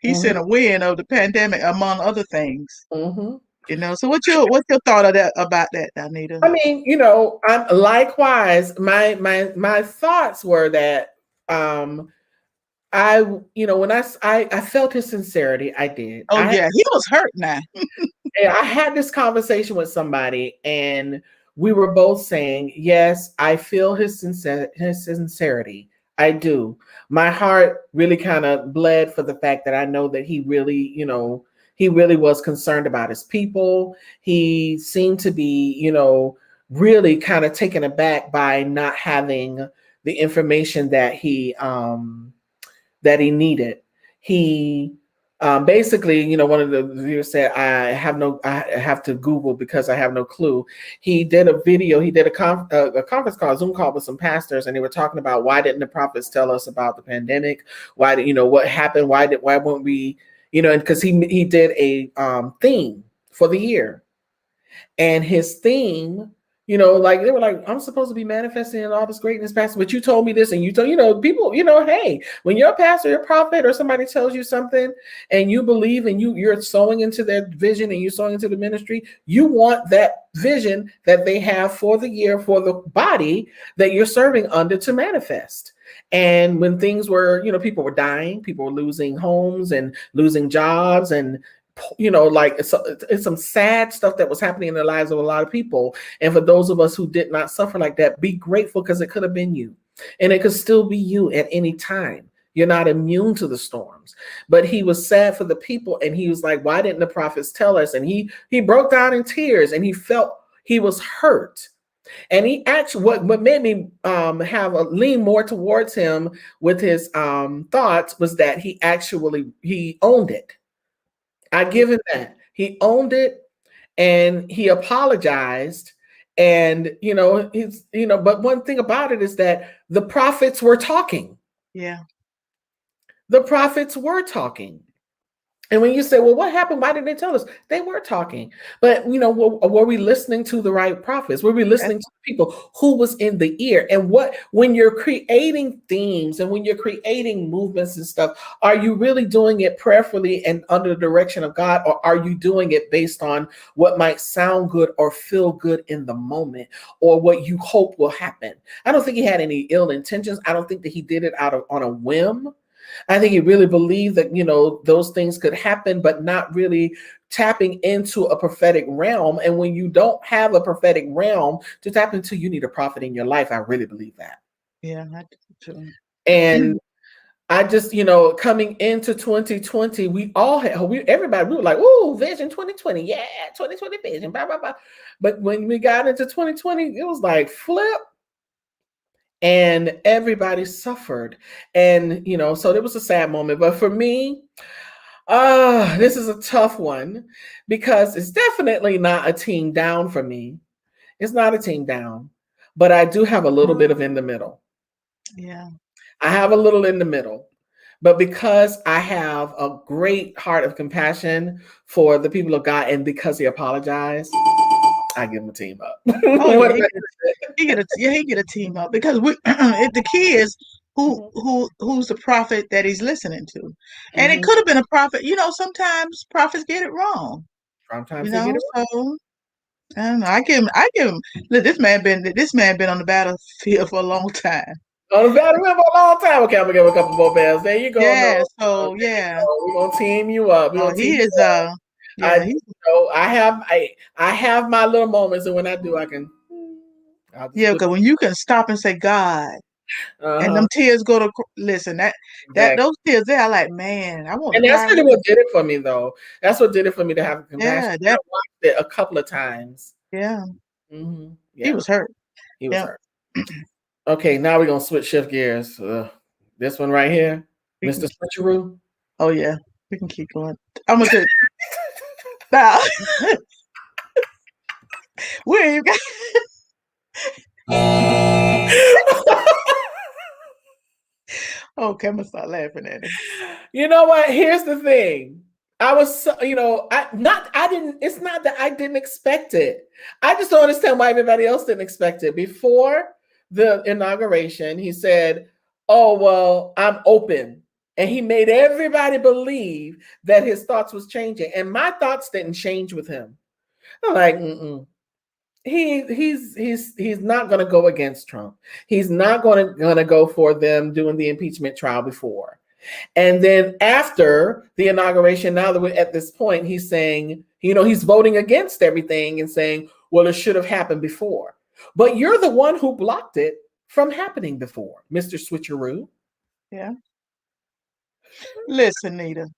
Speaker 1: Mhm.
Speaker 2: sent a wind of the pandemic, among other things.
Speaker 1: Mhm.
Speaker 2: So what's your thought of that about that, Anita?
Speaker 1: I mean, I'm likewise. My thoughts were that I, when I felt his sincerity, I did.
Speaker 2: Oh yeah, he was hurt now.
Speaker 1: I had this conversation with somebody, and we were both saying, "Yes, I feel his sincerity. I do. My heart really kind of bled for the fact that I know that he really was concerned about his people. He seemed to be, really kind of taken aback by not having the information that he needed. He basically, one of the viewers said, I have to Google because I have no clue. He did a video, he did a conference call, Zoom call with some pastors, and they were talking about why didn't the prophets tell us about the pandemic? Why did, what happened? Why won't we, and because he did a theme for the year. And his theme, like they were like, I'm supposed to be manifesting in all this greatness, Pastor, but you told me this, and you told, people, hey, when you're a pastor, your prophet, or somebody tells you something and you believe and you're sowing into their vision and you're sowing into the ministry, you want that vision that they have for the year, for the body that you're serving under to manifest. And when things were, people were dying, people were losing homes and losing jobs, and like it's some sad stuff that was happening in the lives of a lot of people. And for those of us who did not suffer like that, be grateful, because it could have been you, and it could still be you at any time. You're not immune to the storms. But he was sad for the people, and he was like, why didn't the prophets tell us? And he broke down in tears, and he felt he was hurt. And he actually, what made me have a lean more towards him with his thoughts was that he owned it. I give him that. He owned it, and he apologized. And but one thing about it is that the prophets were talking.
Speaker 2: Yeah.
Speaker 1: The prophets were talking. And when you say, well, what happened? Why didn't they tell us? They were talking. But, were we listening to the right prophets? Were we listening to people who was in the ear? And when you're creating themes and when you're creating movements and stuff, are you really doing it prayerfully and under the direction of God? Or are you doing it based on what might sound good or feel good in the moment, or what you hope will happen? I don't think he had any ill intentions. I don't think that he did it on a whim. I think he really believed that, those things could happen, but not really tapping into a prophetic realm. And when you don't have a prophetic realm to tap into, you need a prophet in your life. I really believe that.
Speaker 2: Yeah, I do too.
Speaker 1: And I just, coming into 2020, everybody, we were like, "Ooh, Vision 2020, yeah, 2020 Vision, blah blah blah." But when we got into 2020, it was like flip. And everybody suffered. And, so it was a sad moment. But for me, this is a tough one, because it's definitely not a team down for me. It's not a team down, but I do have a little bit of in the middle.
Speaker 2: Yeah.
Speaker 1: I have a little in the middle. But because I have a great heart of compassion for the people of God, and because he apologized, I give him a team up.
Speaker 2: Oh yeah, he get a team up, because the key is who's the prophet that he's listening to, and it could have been a prophet. Sometimes prophets get it wrong.
Speaker 1: Sometimes they get it wrong.
Speaker 2: So I don't know. I give him. Look, this man been on the battlefield for a long time.
Speaker 1: On the battlefield for a long time. Okay, I'm gonna give a couple more bells. There you go.
Speaker 2: Yeah.
Speaker 1: No,
Speaker 2: So yeah.
Speaker 1: we're gonna team you up.
Speaker 2: Oh, he is. Yeah.
Speaker 1: I have my little moments, and when I do, I can.
Speaker 2: Yeah, because when you can stop and say God, and them tears go to listen, that those tears there, I like, man, I want to
Speaker 1: And that's
Speaker 2: cry.
Speaker 1: really what did it for me, though. That's what did it for me, to have compassion.
Speaker 2: Yeah,
Speaker 1: I watched it a couple of times.
Speaker 2: Yeah.
Speaker 1: Yeah.
Speaker 2: He was hurt.
Speaker 1: He was hurt. Okay, now we're gonna shift gears. This one right here, Mr. Switcheroo.
Speaker 2: Oh yeah, we can keep going. I'm gonna do now. Where you got? Okay, I'm gonna start laughing at it.
Speaker 1: You know what? Here's the thing. I was, it's not that I didn't expect it. I just don't understand why everybody else didn't expect it. Before the inauguration, he said, "Oh, well, I'm open." And he made everybody believe that his thoughts was changing. And my thoughts didn't change with him. I'm like, mm-mm. He's not going to go against Trump. He's not going to go for them doing the impeachment trial before. And then after the inauguration, now that we're at this point, he's saying, he's voting against everything and saying, well, it should have happened before. But you're the one who blocked it from happening before, Mr. Switcheroo.
Speaker 2: Yeah. Listen, Nita.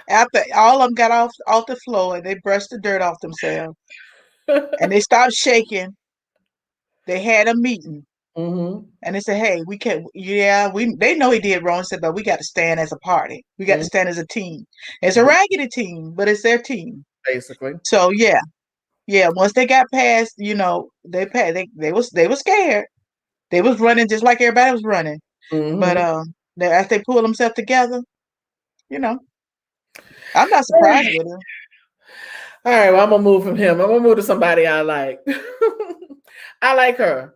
Speaker 2: After all of them got off the floor and they brushed the dirt off themselves and they stopped shaking, they had a meeting.
Speaker 1: Mm-hmm.
Speaker 2: And they said, hey, we can't, they know he did wrong, said, but we got to stand as a party. We got to stand as a team. It's a raggedy team, but it's their team.
Speaker 1: Basically.
Speaker 2: So yeah. Once they got past, they were scared. They was running just like everybody was running.
Speaker 1: Mm-hmm.
Speaker 2: But as they pulled themselves together, I'm not surprised with him.
Speaker 1: All right, well, I'm gonna move from him. I'm gonna move to somebody I like. I like her.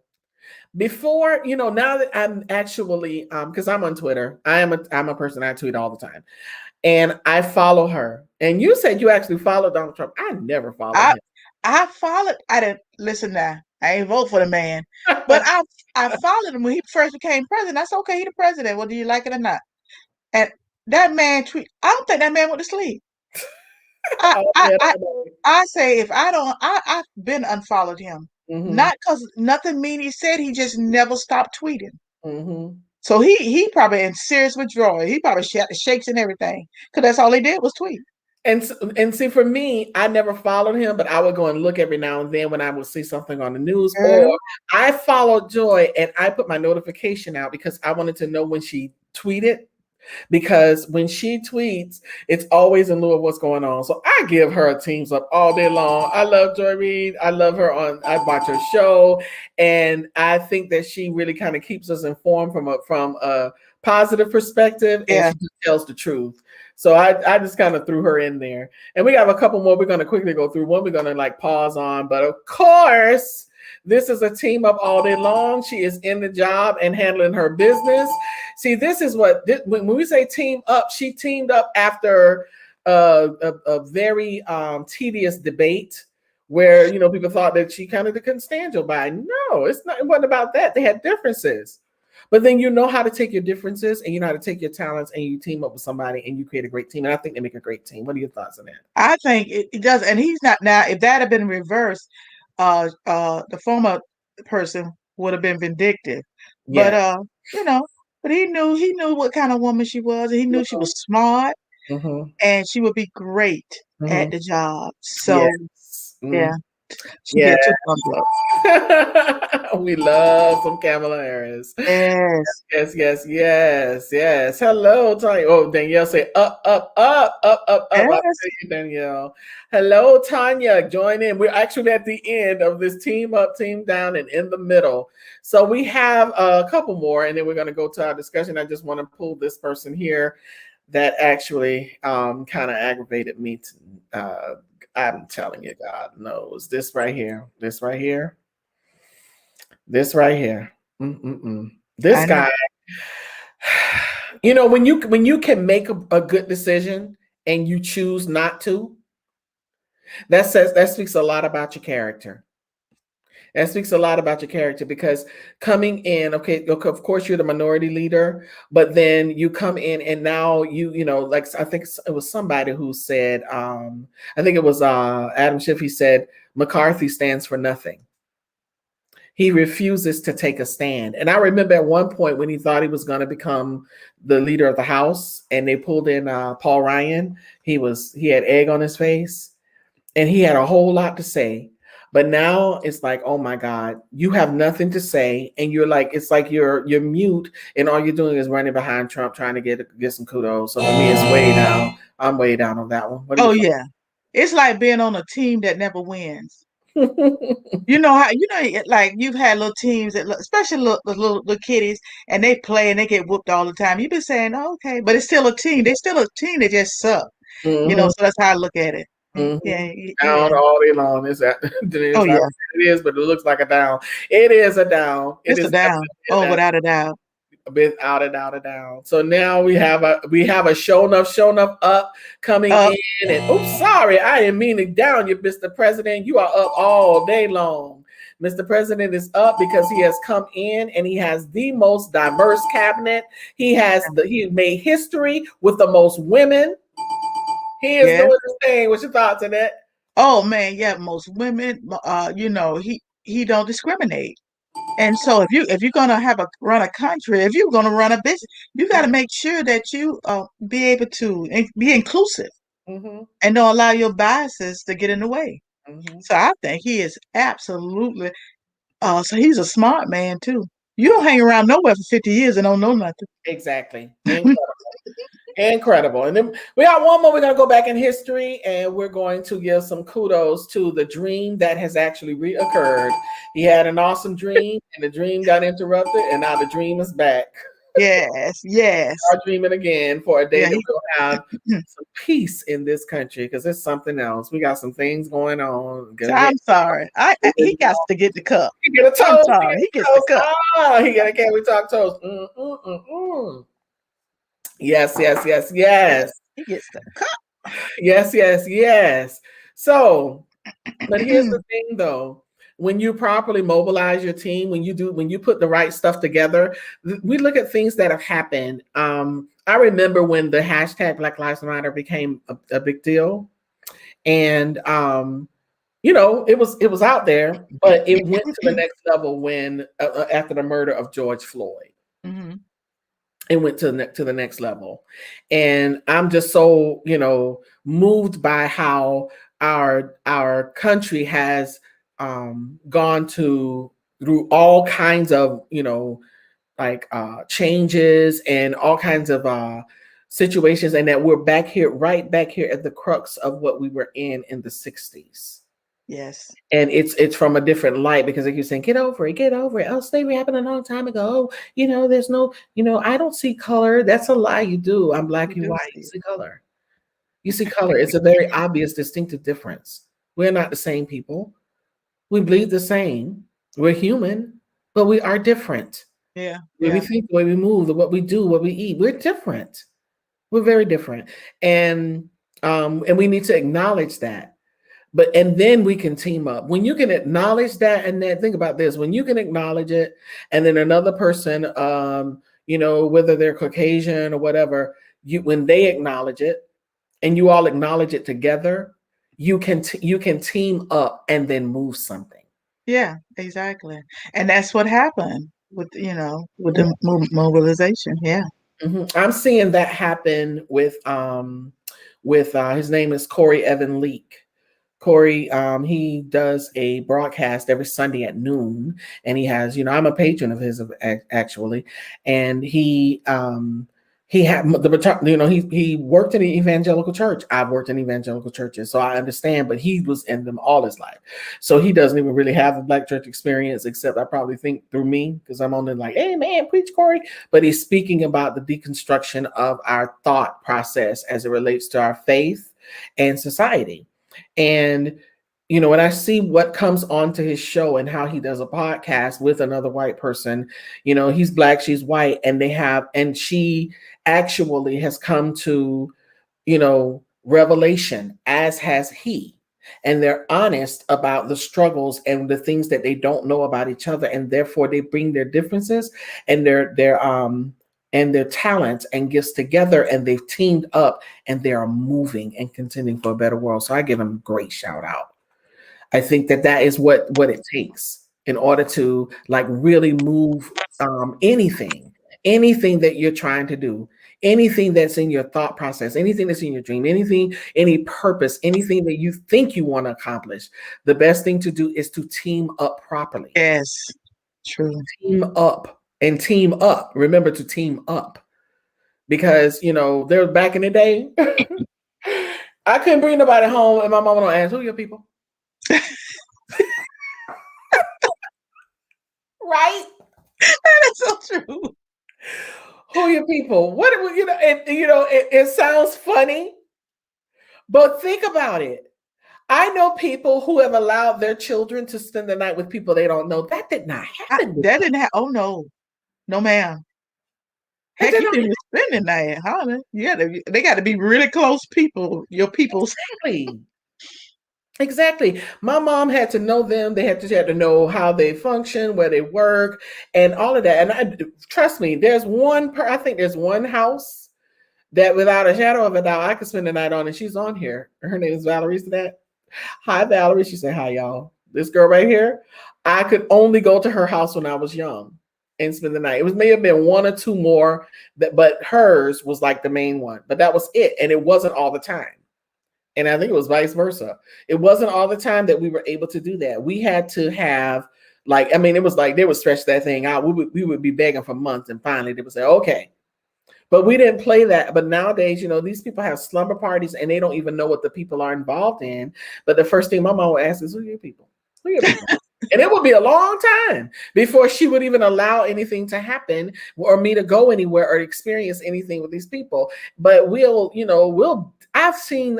Speaker 1: Before, now that I'm actually, because I'm on Twitter, I'm a person, I tweet all the time, and I follow her. And you said you actually followed Donald Trump. I never followed him.
Speaker 2: I followed. I didn't listen now. I ain't vote for the man, but I followed him when he first became president. I said, okay, he the president. Whether you like it or not. And that man tweet. I don't think that man went to sleep. I say if I don't, I've been unfollowed him. Mm-hmm. Not because nothing mean he said. He just never stopped tweeting. Mm-hmm. So he probably in serious withdrawal. He probably shakes and everything because that's all he did was tweet.
Speaker 1: And see, for me, I never followed him, but I would go and look every now and then when I would see something on the news. Or I followed Joy and I put my notification out because I wanted to know when she tweeted. Because when she tweets, it's always in lieu of what's going on. So I give her a teams up all day long. I love Joy Reid. I love her I watch her show. And I think that she really kind of keeps us informed from a positive perspective. And she just tells the truth. So I just kind of threw her in there. And we have a couple more we're going to quickly go through. One we're going to pause on. But of course, this is a team up all day long. She is in the job and handling her business. See, this is when we say team up, she teamed up after a very tedious debate where, people thought that she kind of couldn't stand Joe Biden. No, it wasn't about that. They had differences. But then you know how to take your differences and you know how to take your talents and you team up with somebody and you create a great team. And I think they make a great team. What are your thoughts on that?
Speaker 2: I think it does. And he's not now. If that had been reversed, the former person would have been vindictive. Yeah. But he knew what kind of woman she was. And he knew she was smart and she would be great at the job. So yeah. She get 2 thumbs up.
Speaker 1: We love some Kamala Harris. Yes. Hello, Tanya. Oh, Danielle say up. Danielle. Hello, Tanya. Join in. We're actually at the end of this team up, team down, and in the middle. So we have a couple more, and then we're going to go to our discussion. I just want to pull this person here that actually kind of aggravated me. I'm telling you, God knows. This right here. This guy. When you can make a good decision and you choose not to, that speaks a lot about your character. That speaks a lot about your character because coming in, okay, of course you're the minority leader, but then you come in and now I think it was somebody who said, I think it was Adam Schiff, he said, McCarthy stands for nothing. He refuses to take a stand. And I remember at one point when he thought he was going to become the leader of the House and they pulled in Paul Ryan, he had egg on his face and he had a whole lot to say. But now it's like, oh my God, you have nothing to say. And it's like you're mute and all you're doing is running behind Trump, trying to get some kudos. So for me, it's way down. I'm way down on that one.
Speaker 2: Yeah. It's like being on a team that never wins. You've had little teams that, especially little kiddies, and they play and they get whooped all the time. You've been saying, oh, okay, but it's still a team. They're still a team that just suck.
Speaker 1: Mm-hmm.
Speaker 2: So that's how I look at it.
Speaker 1: Mm-hmm.
Speaker 2: Yeah,
Speaker 1: Down
Speaker 2: yeah.
Speaker 1: all day long. It's that.
Speaker 2: Oh
Speaker 1: It's not
Speaker 2: yeah,
Speaker 1: what it is, but it looks like a down. It is a down. It
Speaker 2: it's a
Speaker 1: is
Speaker 2: down.
Speaker 1: definitely a
Speaker 2: Oh,
Speaker 1: down.
Speaker 2: without a doubt.
Speaker 1: A bit out and out and down. So now we have a show enough up coming
Speaker 2: Up.
Speaker 1: in. And oops, sorry, I didn't mean to down you, Mr. President. You are up all day long. Mr. President is up because he has come in and he has the most diverse cabinet. He made history with the most women. He is
Speaker 2: Yes.
Speaker 1: doing his thing. What's your thoughts on that?
Speaker 2: Oh man, yeah. Most women, he don't discriminate. And so if you're gonna run a country, if you're gonna run a business, you got to make sure that you be able to be inclusive
Speaker 1: Mm-hmm.
Speaker 2: and don't allow your biases to get in the way.
Speaker 1: Mm-hmm.
Speaker 2: So I think he is absolutely. So he's a smart man too. You don't hang around nowhere for 50 years and don't know nothing.
Speaker 1: Exactly. Incredible. And then we got one more. We're going to go back in history and we're going to give some kudos to the dream that has actually reoccurred. He had an awesome dream and the dream got interrupted and now the dream is back.
Speaker 2: Yes, yes.
Speaker 1: Are dreaming again for a day
Speaker 2: Yeah,
Speaker 1: that we'll have some peace in this country because there's something else. We got some things going on.
Speaker 2: so I'm sorry. He got to get the cup.
Speaker 1: He get a toast.
Speaker 2: I'm sorry. He gets the cup.
Speaker 1: He got a Can We Talk toast. Yes, yes, yes, yes.
Speaker 2: He gets the cup.
Speaker 1: Yes, yes, yes. So, but here's the thing though. When you properly mobilize your team, when you put the right stuff together, we look at things that have happened. I remember when the hashtag Black Lives Matter became a big deal. And it was out there, but it went to the next level when after the murder of George Floyd.
Speaker 2: Mm-hmm.
Speaker 1: It went to the next level. And I'm just so, moved by how our country has gone through all kinds of, changes and all kinds of situations, and that we're right back here at the crux of what we were in the 60s.
Speaker 2: Yes.
Speaker 1: And it's from a different light because like you're saying, get over it. Oh, slavery happened a long time ago. There's no, I don't see color. That's a lie. You do. I'm black, you white. You see color. You see color. It's a very obvious, distinctive difference. We're not the same people. We bleed the same. We're human, but we are different.
Speaker 2: Yeah.
Speaker 1: The way we think, the way we move, what we do, what we eat. We're different. We're very different. And we need to acknowledge that. And then we can team up. When you can acknowledge that, and then think about this, when you can acknowledge it, and then another person, whether they're Caucasian or whatever, when they acknowledge it, and you all acknowledge it together, you can team up and then move something.
Speaker 2: Yeah, exactly. And that's what happened with the mobilization. Yeah.
Speaker 1: Mm-hmm. I'm seeing that happen with his name is Corey Evan Leake. Corey, he does a broadcast every Sunday at noon, and he has, I'm a patron of his actually, and he had he worked in an evangelical church. I've worked in evangelical churches, so I understand, but he was in them all his life, so he doesn't even really have a black church experience, except I probably think through me because I'm only like, hey man, preach Corey, but he's speaking about the deconstruction of our thought process as it relates to our faith and society. And, when I see what comes onto his show and how he does a podcast with another white person, he's black, she's white, and she actually has come to, revelation, as has he. And they're honest about the struggles and the things that they don't know about each other. And therefore they bring their differences and their talents and gifts together, and they've teamed up and they are moving and contending for a better world. So I give them a great shout out. I think that is what it takes in order to really move anything that you're trying to do, anything that's in your thought process, anything that's in your dream, any purpose, anything that you think you want to accomplish. The best thing to do is to team up properly.
Speaker 2: Yes, true.
Speaker 1: Team up. And team up. Remember to team up. Because, there back in the day, I couldn't bring nobody home and my mama don't ask, who are your people? Right?
Speaker 2: That is so true.
Speaker 1: Who are your people? What, it sounds funny, But think about it. I know people who have allowed their children to spend the night with people they don't know. That did not happen with
Speaker 2: That
Speaker 1: us.
Speaker 2: didn't have. Oh no, no, ma'am.
Speaker 1: It
Speaker 2: Heck,
Speaker 1: did
Speaker 2: you
Speaker 1: not
Speaker 2: didn't even spend the night, huh? Yeah, they got to be really close people. Your peoples.
Speaker 1: exactly. Exactly. My mom had to know them. She had to know how they function, where they work, and all of that. And trust me, I think there's one house that without a shadow of a doubt I could spend the night on, and she's on here. Her name is Valerie. So that hi Valerie. She said, hi y'all. This girl right here, I could only go to her house when I was young and spend the night. It may have been one or two more but hers was like the main one. But that was it. And it wasn't all the time. And I think it was vice versa. It wasn't all the time that we were able to do that. We had to have it was like they would stretch that thing out. We would be begging for months, and finally they would say, okay. But we didn't play that. But nowadays, these people have slumber parties and they don't even know what the people are involved in. But the first thing my mom would ask is, who are your people? Who are your people? And it would be a long time before she would even allow anything to happen or me to go anywhere or experience anything with these people. But I've seen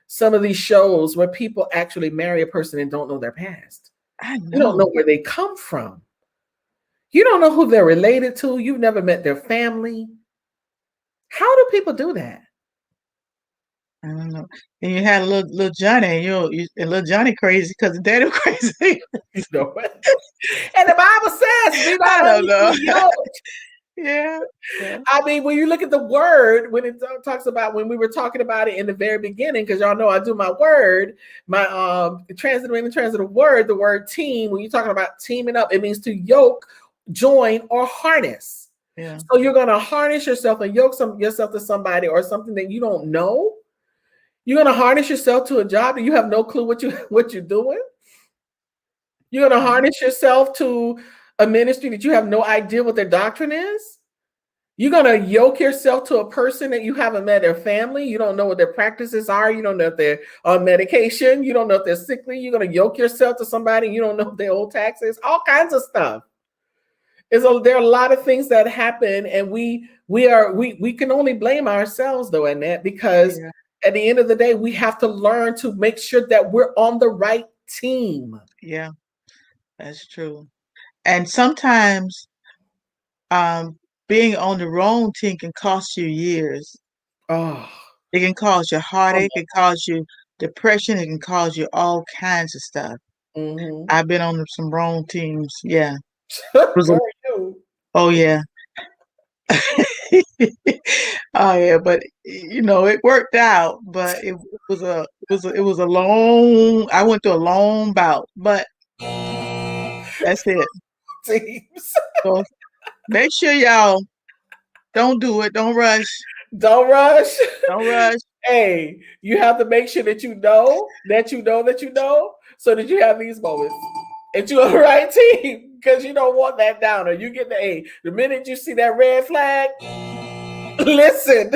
Speaker 1: some of these shows where people actually marry a person and don't know their past.
Speaker 2: I
Speaker 1: You don't know
Speaker 2: know.
Speaker 1: where they come from. You don't know who they're related to. You've never met their family. How do people do that?
Speaker 2: I don't know. And you had little Johnny, and little Johnny crazy because the daddy crazy.
Speaker 1: You know what? And the Bible says, "Be
Speaker 2: I
Speaker 1: not
Speaker 2: don't know.
Speaker 1: yoked."
Speaker 2: Yeah. Yeah.
Speaker 1: I mean, when you look at the word, when it talks about when we were talking about it in the very beginning, because y'all know I do my word, my transitive word, the word team. When you're talking about teaming up, it means to yoke, join, or harness.
Speaker 2: Yeah.
Speaker 1: So you're gonna harness yourself and yoke yourself to somebody or something that you don't know. You're gonna harness yourself to a job that you have no clue what you're doing. You're gonna harness yourself to a ministry that you have no idea what their doctrine is. You're going to yoke yourself to a person that you haven't met their family. You don't know what their practices are. You don't know if they're on medication. You don't know if they're sickly. You're going to yoke yourself to somebody. You don't know if they owe taxes, all kinds of stuff. There are a lot of things that happen, and we can only blame ourselves though, Annette, because at the end of the day, we have to learn to make sure that we're on the right team.
Speaker 2: Yeah, that's true. And sometimes being on the wrong team can cost you years.
Speaker 1: Oh,
Speaker 2: it can cause you heartache. It can cause you depression. It can cause you all kinds of stuff.
Speaker 1: mm-hmm.
Speaker 2: I've been on some wrong teams. Yeah.
Speaker 1: Oh
Speaker 2: yeah. Oh yeah, but it worked out. But it was a long. I went through a long bout, but that's it.
Speaker 1: Teams.
Speaker 2: So make sure y'all don't do it. Don't rush.
Speaker 1: Don't rush.
Speaker 2: Don't rush.
Speaker 1: Hey, you have to make sure that you know, so that you have these moments. And you're on the right team, because you don't want that downer. You get the minute you see that red flag, listen.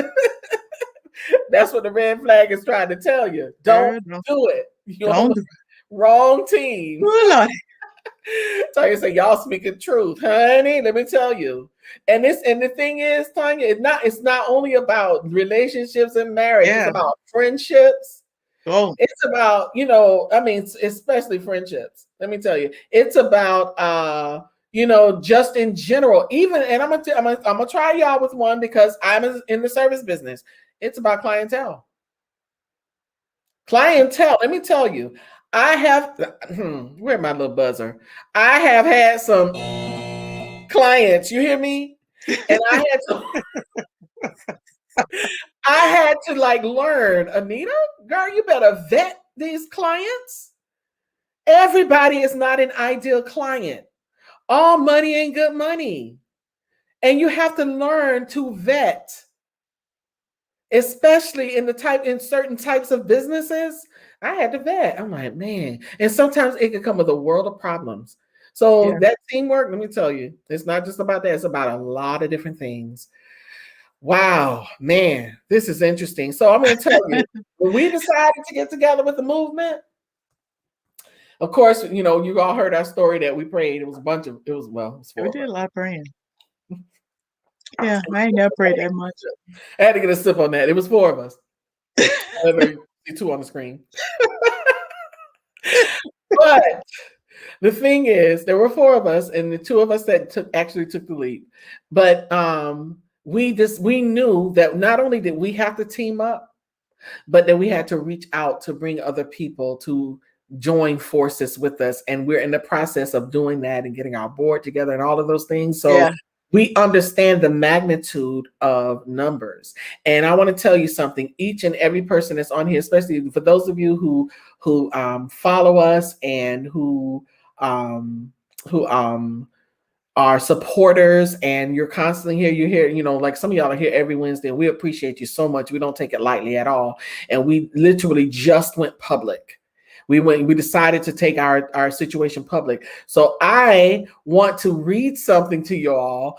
Speaker 1: That's what the red flag is trying to tell you. Don't do it. You're on the wrong team.
Speaker 2: Oh, Lord.
Speaker 1: Tanya say, y'all speaking truth, honey. Let me tell you. And the thing is, Tanya, it's not only about relationships and marriage. Yeah. It's about friendships.
Speaker 2: Oh.
Speaker 1: It's about, especially friendships. Let me tell you, it's about just in general. Even, and I'm gonna try y'all with one because I'm in the service business. It's about clientele. Clientele. Let me tell you. I have, where's my little buzzer? I have had some clients, you hear me? And I had to learn, Anita, girl, you better vet these clients. Everybody is not an ideal client. All money ain't good money. And you have to learn to vet, especially in certain types of businesses. I had to vet. I'm like, man. And sometimes it can come with a world of problems. So that teamwork, let me tell you, it's not just about that. It's about a lot of different things. Wow, man, this is interesting. So I'm going to tell you, when we decided to get together with the movement, of course, you all heard our story that we prayed. It was four.
Speaker 2: We did a lot of praying. Yeah, I ain't never prayed that much.
Speaker 1: I had to get a sip on that. It was four of us. See two on the screen. But the thing is, there were four of us, and the two of us that actually took the lead. But we knew that not only did we have to team up, but that we had to reach out to bring other people to join forces with us. And we're in the process of doing that and getting our board together and all of those things. So we understand the magnitude of numbers. And I want to tell you something, each and every person that's on here, especially for those of you who follow us and who are supporters, and you're constantly here. You're here, like some of y'all are here every Wednesday. We appreciate you so much. We don't take it lightly at all. And we literally just went public. We decided to take our situation public. So I want to read something to you all.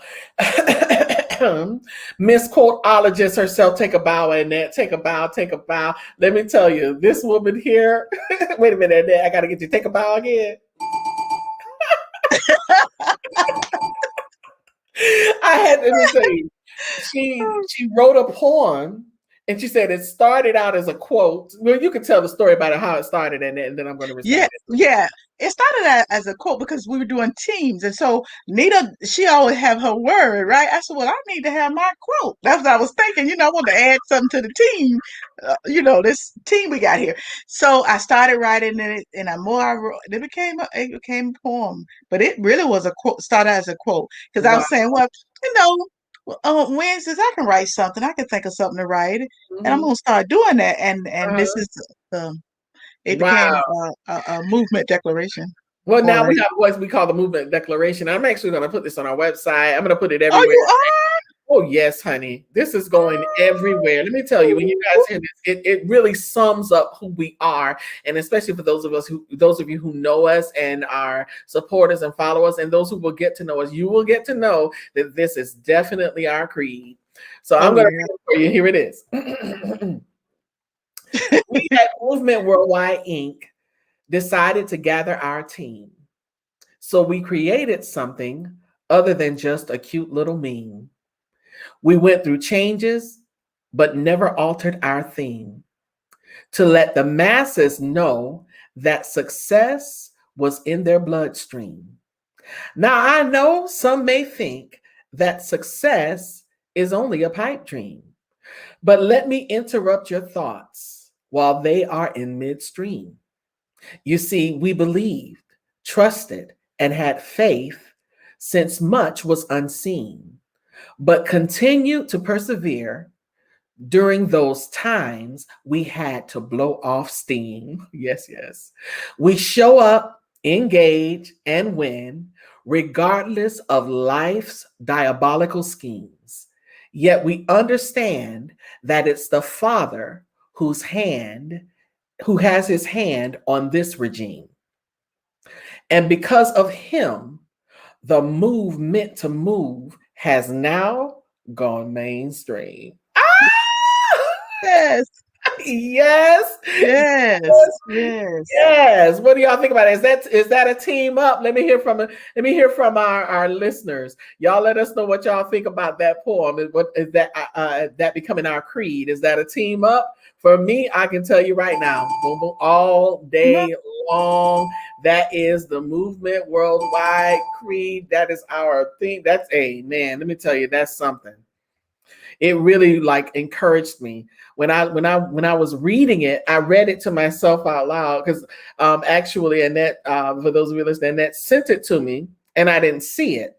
Speaker 1: Miss Quoteologist herself, take a bow, Annette. Take a bow, take a bow. Let me tell you, this woman here, wait a minute, Annette, I got to get you, take a bow again. Let me say, she wrote a poem, and she said it started out as a quote. Well, you can tell the story about how it started, and then I'm going to recite it.
Speaker 2: Yeah. It started as a quote because we were doing teams, and so Nita, she always have her word, right? I said, well, I need to have my quote. That's what I was thinking. I want to add something to the team, this team we got here. So I started writing it, and it became a poem. But it really was a quote. Started as a quote because I was saying, well, Wednesdays I can write something. I can think of something to write, and I'm gonna start doing that. And this is it became a movement declaration.
Speaker 1: Well, now we have what we call the movement declaration. I'm actually going to put this on our website. I'm going to put it everywhere.
Speaker 2: Oh, you are?
Speaker 1: Oh, yes, honey. This is going everywhere. Let me tell you, when you guys hear this, it really sums up who we are. And especially for those of you who know us and are supporters and followers, and those who will get to know us, you will get to know that this is definitely our creed. So I'm going to read it for you. Here it is. We at Movement Worldwide, Inc. decided to gather our team. So we created something other than just a cute little meme. We went through changes, but never altered our theme. To let the masses know that success was in their bloodstream. Now, I know some may think that success is only a pipe dream, but let me interrupt your thoughts while they are in midstream. You see, we believed, trusted, and had faith since much was unseen, but continued to persevere. During those times, we had to blow off steam. Yes, yes. We show up, engage, and win, regardless of life's diabolical schemes. Yet we understand that it's the Father who has his hand on this regime. And because of him, the move meant to move has now gone mainstream.
Speaker 2: Yes.
Speaker 1: Yes.
Speaker 2: Yes. Yes.
Speaker 1: Yes. What do y'all think about it? Is that a team up? Let me hear from our listeners. Y'all let us know what y'all think about that poem. What is that becoming our creed? Is that a team up? For me, I can tell you right now, boom, boom, all day long. That is the Movement Worldwide creed. That is our thing. That's man. Let me tell you, that's something. It really encouraged me when I was reading it. I read it to myself out loud because actually Annette, for those of you listening, Annette sent it to me and I didn't see it.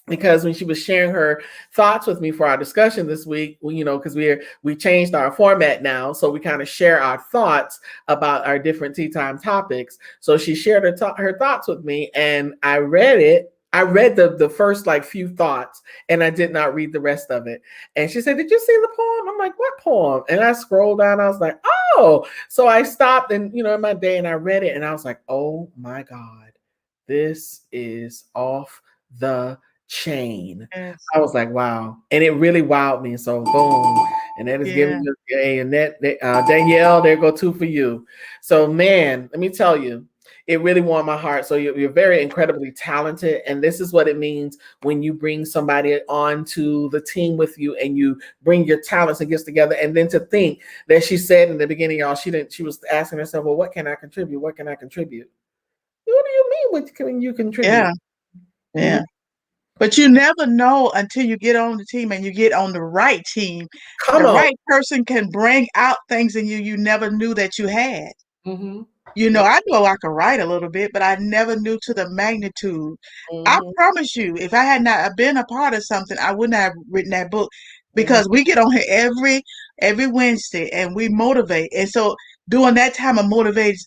Speaker 1: Because when she was sharing her thoughts with me for our discussion this week, because we changed our format now, so we kind of share our thoughts about our different tea time topics. So she shared her thoughts with me, and I read it. I read the first few thoughts, and I did not read the rest of it. And she said, "Did you see the poem?" I'm like, "What poem?" And I scrolled down. I was like, "Oh!" So I stopped and in my day, and I read it, and I was like, "Oh my God, this is off the chain."
Speaker 2: Yes.
Speaker 1: I was like, wow. And it really wowed me. So boom. And that is giving you and that Danielle, there go two for you. So man, let me tell you, it really warmed my heart. So you're very incredibly talented. And this is what it means when you bring somebody onto the team with you and you bring your talents and gifts together. And then to think that she said in the beginning, y'all, she was asking herself, well, what can I contribute? What can I contribute? What do you mean? What can you contribute?
Speaker 2: Yeah. Yeah. Mm-hmm. But you never know until you get on the team and you get on the right team.
Speaker 1: Come on.
Speaker 2: Right person can bring out things in you never knew that you had.
Speaker 1: Mm-hmm.
Speaker 2: You know, I know I could write a little bit, but I never knew to the magnitude. Mm-hmm. I promise you, if I had not been a part of something, I wouldn't have written that book, because we get on here every Wednesday and we motivate. And so during that time of motivating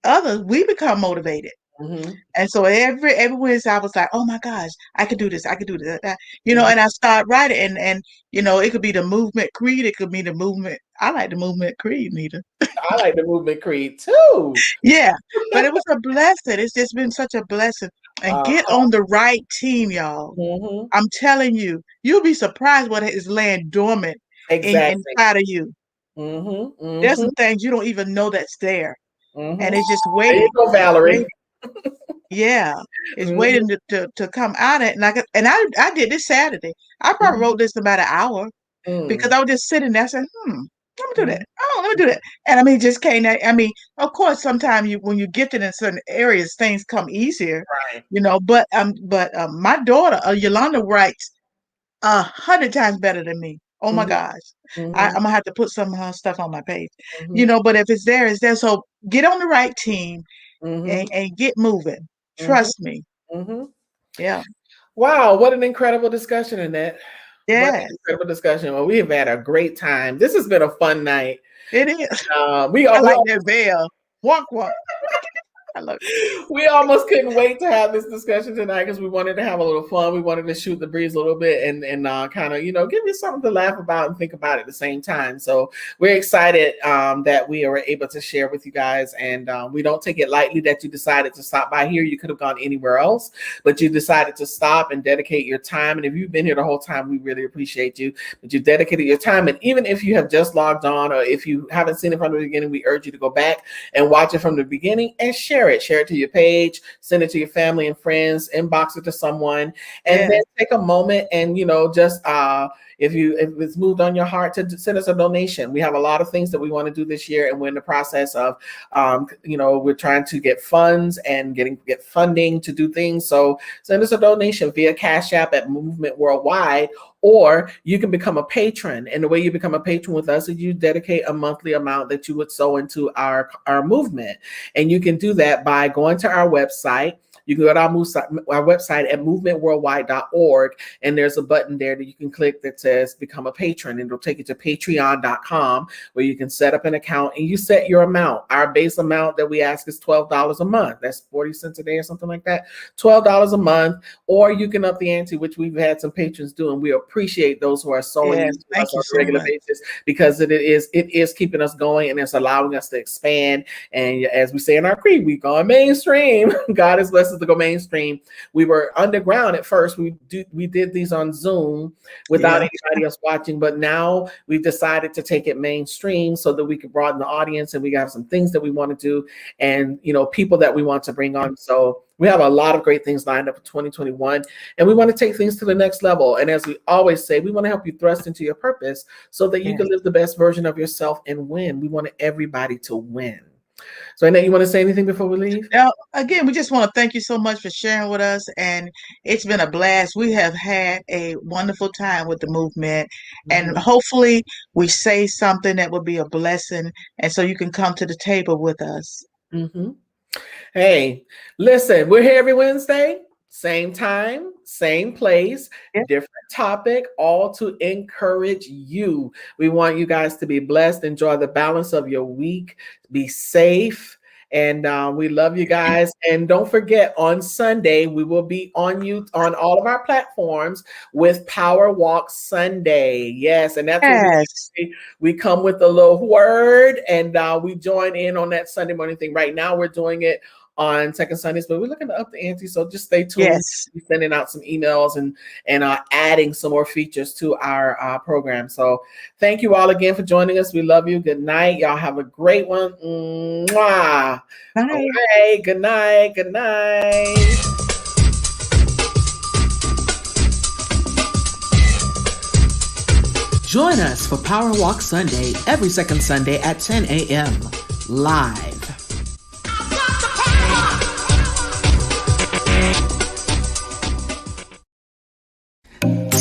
Speaker 2: others, we become motivated. Mm-hmm. And so every Wednesday I was like, oh my gosh, I could do this. I could do that. You know, and I start writing and, you know, it could be the movement creed. It could be the movement. I like the movement creed, Anita.
Speaker 1: I like the movement creed too.
Speaker 2: Yeah, but it was a blessing. It's just been such a blessing. And get on the right team, y'all. Mm-hmm. I'm telling you, you'll be surprised what is laying dormant inside of you. Mm-hmm. Mm-hmm. There's some things you don't even know that's there. Mm-hmm. And it's just waiting.
Speaker 1: There you go, Valerie.
Speaker 2: Yeah, it's waiting to come out of it. And I did this Saturday. I probably wrote this in about an hour because I was just sitting there saying, let me do that. Oh, let me do that. And I mean, just came. I mean, of course, sometimes when you get in certain areas, things come easier, right? You know. But my daughter Yolanda writes 100 times better than me. Oh my gosh, I'm gonna have to put some of her stuff on my page, you know. But if it's there, it's there. So get on the right team and get moving. Trust me. Yeah.
Speaker 1: Wow, what an incredible discussion, Annette.
Speaker 2: Yeah.
Speaker 1: What an incredible discussion. Well, we have had a great time. This has been a fun night.
Speaker 2: It is.
Speaker 1: I
Speaker 2: like that veil. Walk. I love it.
Speaker 1: We almost couldn't wait to have this discussion tonight because we wanted to have a little fun. We wanted to shoot the breeze a little bit and kind of, you know, give you something to laugh about and think about at the same time. So we're excited that we are able to share with you guys. And we don't take it lightly that you decided to stop by here. You could have gone anywhere else, but you decided to stop and dedicate your time. And if you've been here the whole time, we really appreciate you. But you dedicated your time. And even if you have just logged on or if you haven't seen it from the beginning, we urge you to go back and watch it from the beginning and share it to your page, send it to your family and friends, inbox it to someone, and then take a moment and, you know, just if it's moved on your heart to send us a donation. We have a lot of things that we want to do this year, and we're in the process of, you know, we're trying to get funds and get funding to do things. So send us a donation via Cash App at Movement Worldwide, or you can become a patron. And the way you become a patron with us is you dedicate a monthly amount that you would sow into our movement. And you can do that by going to our website. You can go to our website at movementworldwide.org, and there's a button there that you can click that says become a patron, and it'll take you to patreon.com where you can set up an account and you set your amount. Our base amount that we ask is $12 a month. That's 40 cents a day or something like that. $12 a month, or you can up the ante, which we've had some patrons do, and we appreciate those who are sewing into us on a regular basis, because it is keeping us going and it's allowing us to expand. And as we say in our creed, we've gone mainstream. God has blessed us to go mainstream. We were underground at first. We did these on Zoom without anybody else watching, but now we've decided to take it mainstream so that we can broaden the audience, and we have some things that we want to do, and, you know, people that we want to bring on. So we have a lot of great things lined up for 2021, and we want to take things to the next level. And as we always say, we want to help you thrust into your purpose so that you can live the best version of yourself and win. We want everybody to win. So, Annette, you want to say anything before we leave?
Speaker 2: Now, again, we just want to thank you so much for sharing with us, and it's been a blast. We have had a wonderful time with the movement, and hopefully we say something that will be a blessing, and so you can come to the table with us.
Speaker 1: Hey, listen, we're here every Wednesday. Same time, same place, different topic, all to encourage you. We want you guys to be blessed, enjoy the balance of your week, be safe, and we love you guys. And don't forget, on Sunday, we will be on all of our platforms with Power Walk Sunday. Yes, and that's what we come with a little word, and we join in on that Sunday morning thing. Right now, we're doing it on second Sundays, but we're looking to up the ante. So just stay tuned.
Speaker 2: Yes.
Speaker 1: We're sending out some emails and adding some more features to our program. So thank you all again for joining us. We love you. Good night. Y'all have a great one. Mwah.
Speaker 2: Bye.
Speaker 1: All right. Good night. Good night.
Speaker 3: Join us for Power Walk Sunday every second Sunday at 10 a.m. live.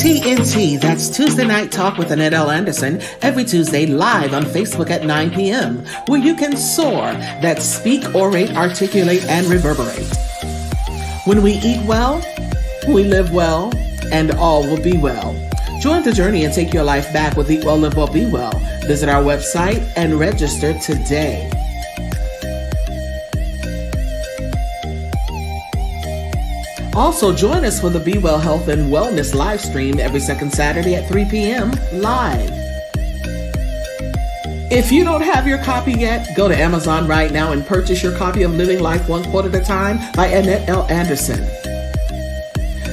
Speaker 3: TNT, that's Tuesday Night Talk with Annette Anderson, every Tuesday live on Facebook at 9 p.m., where you can soar, that's speak, orate, articulate, and reverberate. When we eat well, we live well, and all will be well. Join the journey and take your life back with Eat Well, Live Well, Be Well. Visit our website and register today. Also, join us for the Be Well Health and Wellness live stream every second Saturday at 3 p.m. live. If you don't have your copy yet, go to Amazon right now and purchase your copy of Living Life One Quote at a Time by Annette L. Anderson.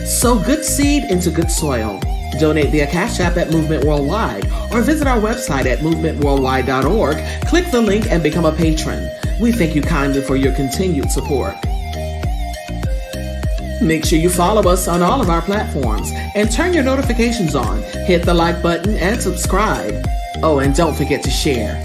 Speaker 3: Sow good seed into good soil. Donate via Cash App at Movement Worldwide or visit our website at movementworldwide.org. Click the link and become a patron. We thank you kindly for your continued support. Make sure you follow us on all of our platforms and turn your notifications on. Hit the like button and subscribe. Oh, and don't forget to share.